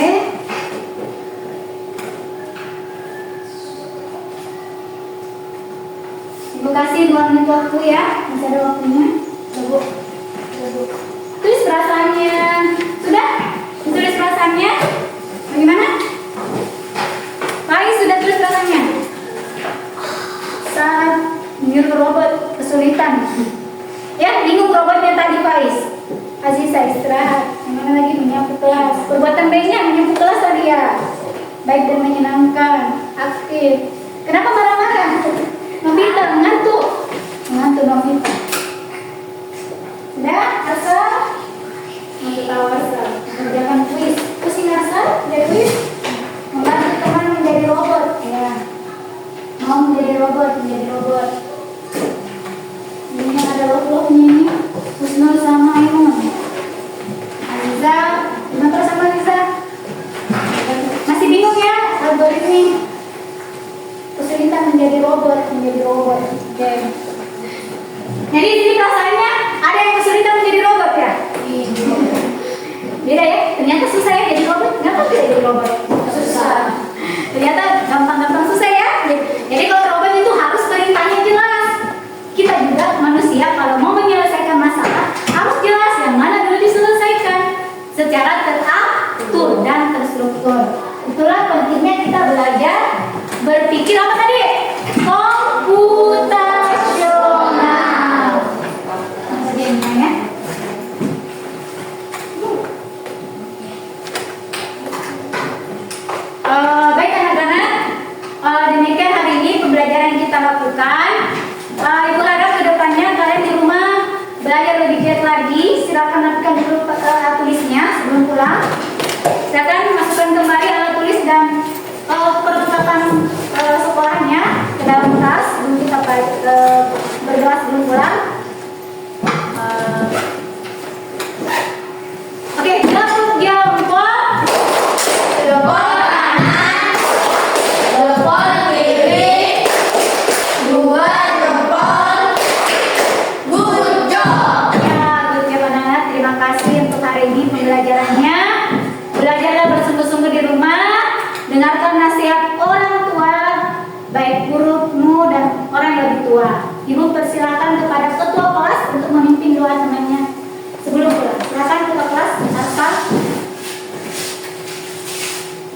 Ibu kasih 2 menit waktu ya. Masih ada waktunya. Ibu. Tulis perasaannya. Sudah? Tulis perasaannya. Bagaimana? Baik, sudah tulis perasaannya. Saat menyuruh robot kesulitan. Ya, bingung robotnya tadi Faiz. Aziza istirahat. Yang mana lagi menyapu kelas. Perbuatan baiknya menyapu kelas tadi ya. Baik dan menyenangkan, aktif. Kenapa marah-marah? Novita mengantuk. Mengantuk Novita. Sudah, asal tahu asal. Mengerjakan kuis. Pusing asal, jadi kuis. Membantu teman menjadi robot. Ya. Mau menjadi robot. Ini ada log-lognya ini. Husnul sama Aimun. Aziza, gimana sama Aziza? Masih bingung ya algoritmi? Kesulitan menjadi robot. Oke. Jadi di sini perasaannya ada yang kesulitan menjadi robot ya? berpikir apa tadi? Komputasional. Ya. Baik anak-anak, demikian hari ini pembelajaran yang kita lakukan. Ibu harap kedepannya kalian di rumah belajar lebih giat lagi. Silakan lakukan dulu alat tulisnya sebelum pulang. Silakan masukkan kembali alat tulis dan perlengkapan sekolahnya ke dalam tas sebelum kita berdoa sebelum pulang. Oke, jemput jempol. Jempol kanan, jempol kiri, dua jempol. Good job. Ya, good job anak-anak. Terima kasih untuk hari ini pembelajarannya. Belajarlah bersungguh-sungguh di rumah. Dengarkan nasihat orang tua, baik gurumu dan orang yang lebih tua. Ibu persilakan kepada ketua kelas untuk memimpin doa temannya sebelum pulang. Silakan ketua kelas, Arfa.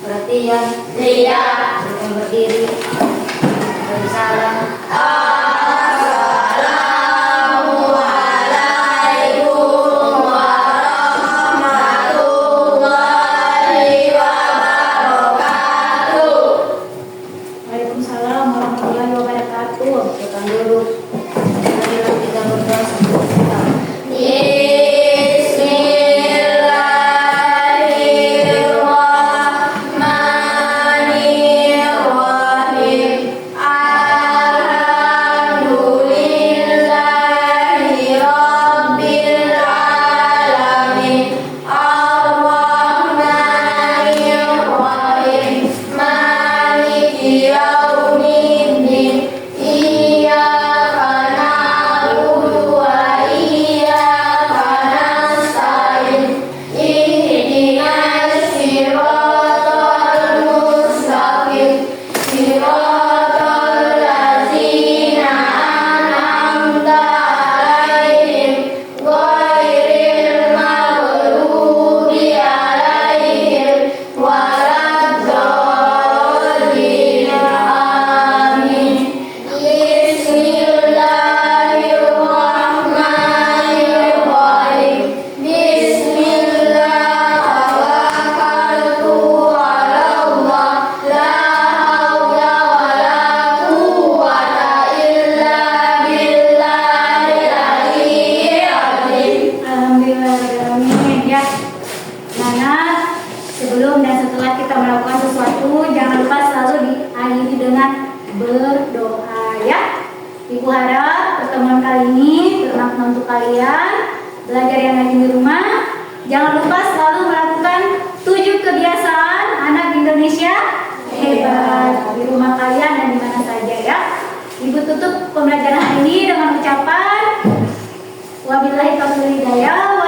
Perhatian, lihat, berdiri, bersalam. Assalamualaikum warahmatullahi wabarakatuh. Waalaikumsalam warahmatullahi wabarakatuh. Silakan duduk. Marilah kita berdoa sebelum kita. Bismillahirrahmanirrahim. Alhamdulillahi rabbil alamin. Ar-Rahmanir-Rahim. Maliki yaumiddin. Iyyaka na'budu wa iyyaka nasta'in. Ihdinas siratal mustaqim. Siratal ladzina an'amta 'alaihim ghairil maghdubi 'alaihim waladdallin. Amin. Bismillahirrahmanirrahim. Bismillah tawakkaltu 'ala Allah. La haula wala quwwata illa billahil aliyyil azim. Alhamdulillah. Ya. Nah, sebelum dan setelah kita melakukan sesuatu, jangan lupa selalu diakhiri dengan berdoa ya. Ibu harap pertemuan kali ini bermakna untuk kalian. Belajar yang lagi di rumah, jangan lupa selalu melakukan 7 kebiasaan anak Indonesia hebat di rumah kalian dan di mana saja ya. Ibu tutup pembelajaran hari ini dengan ucapan wabillahi taufiq wal hidayah.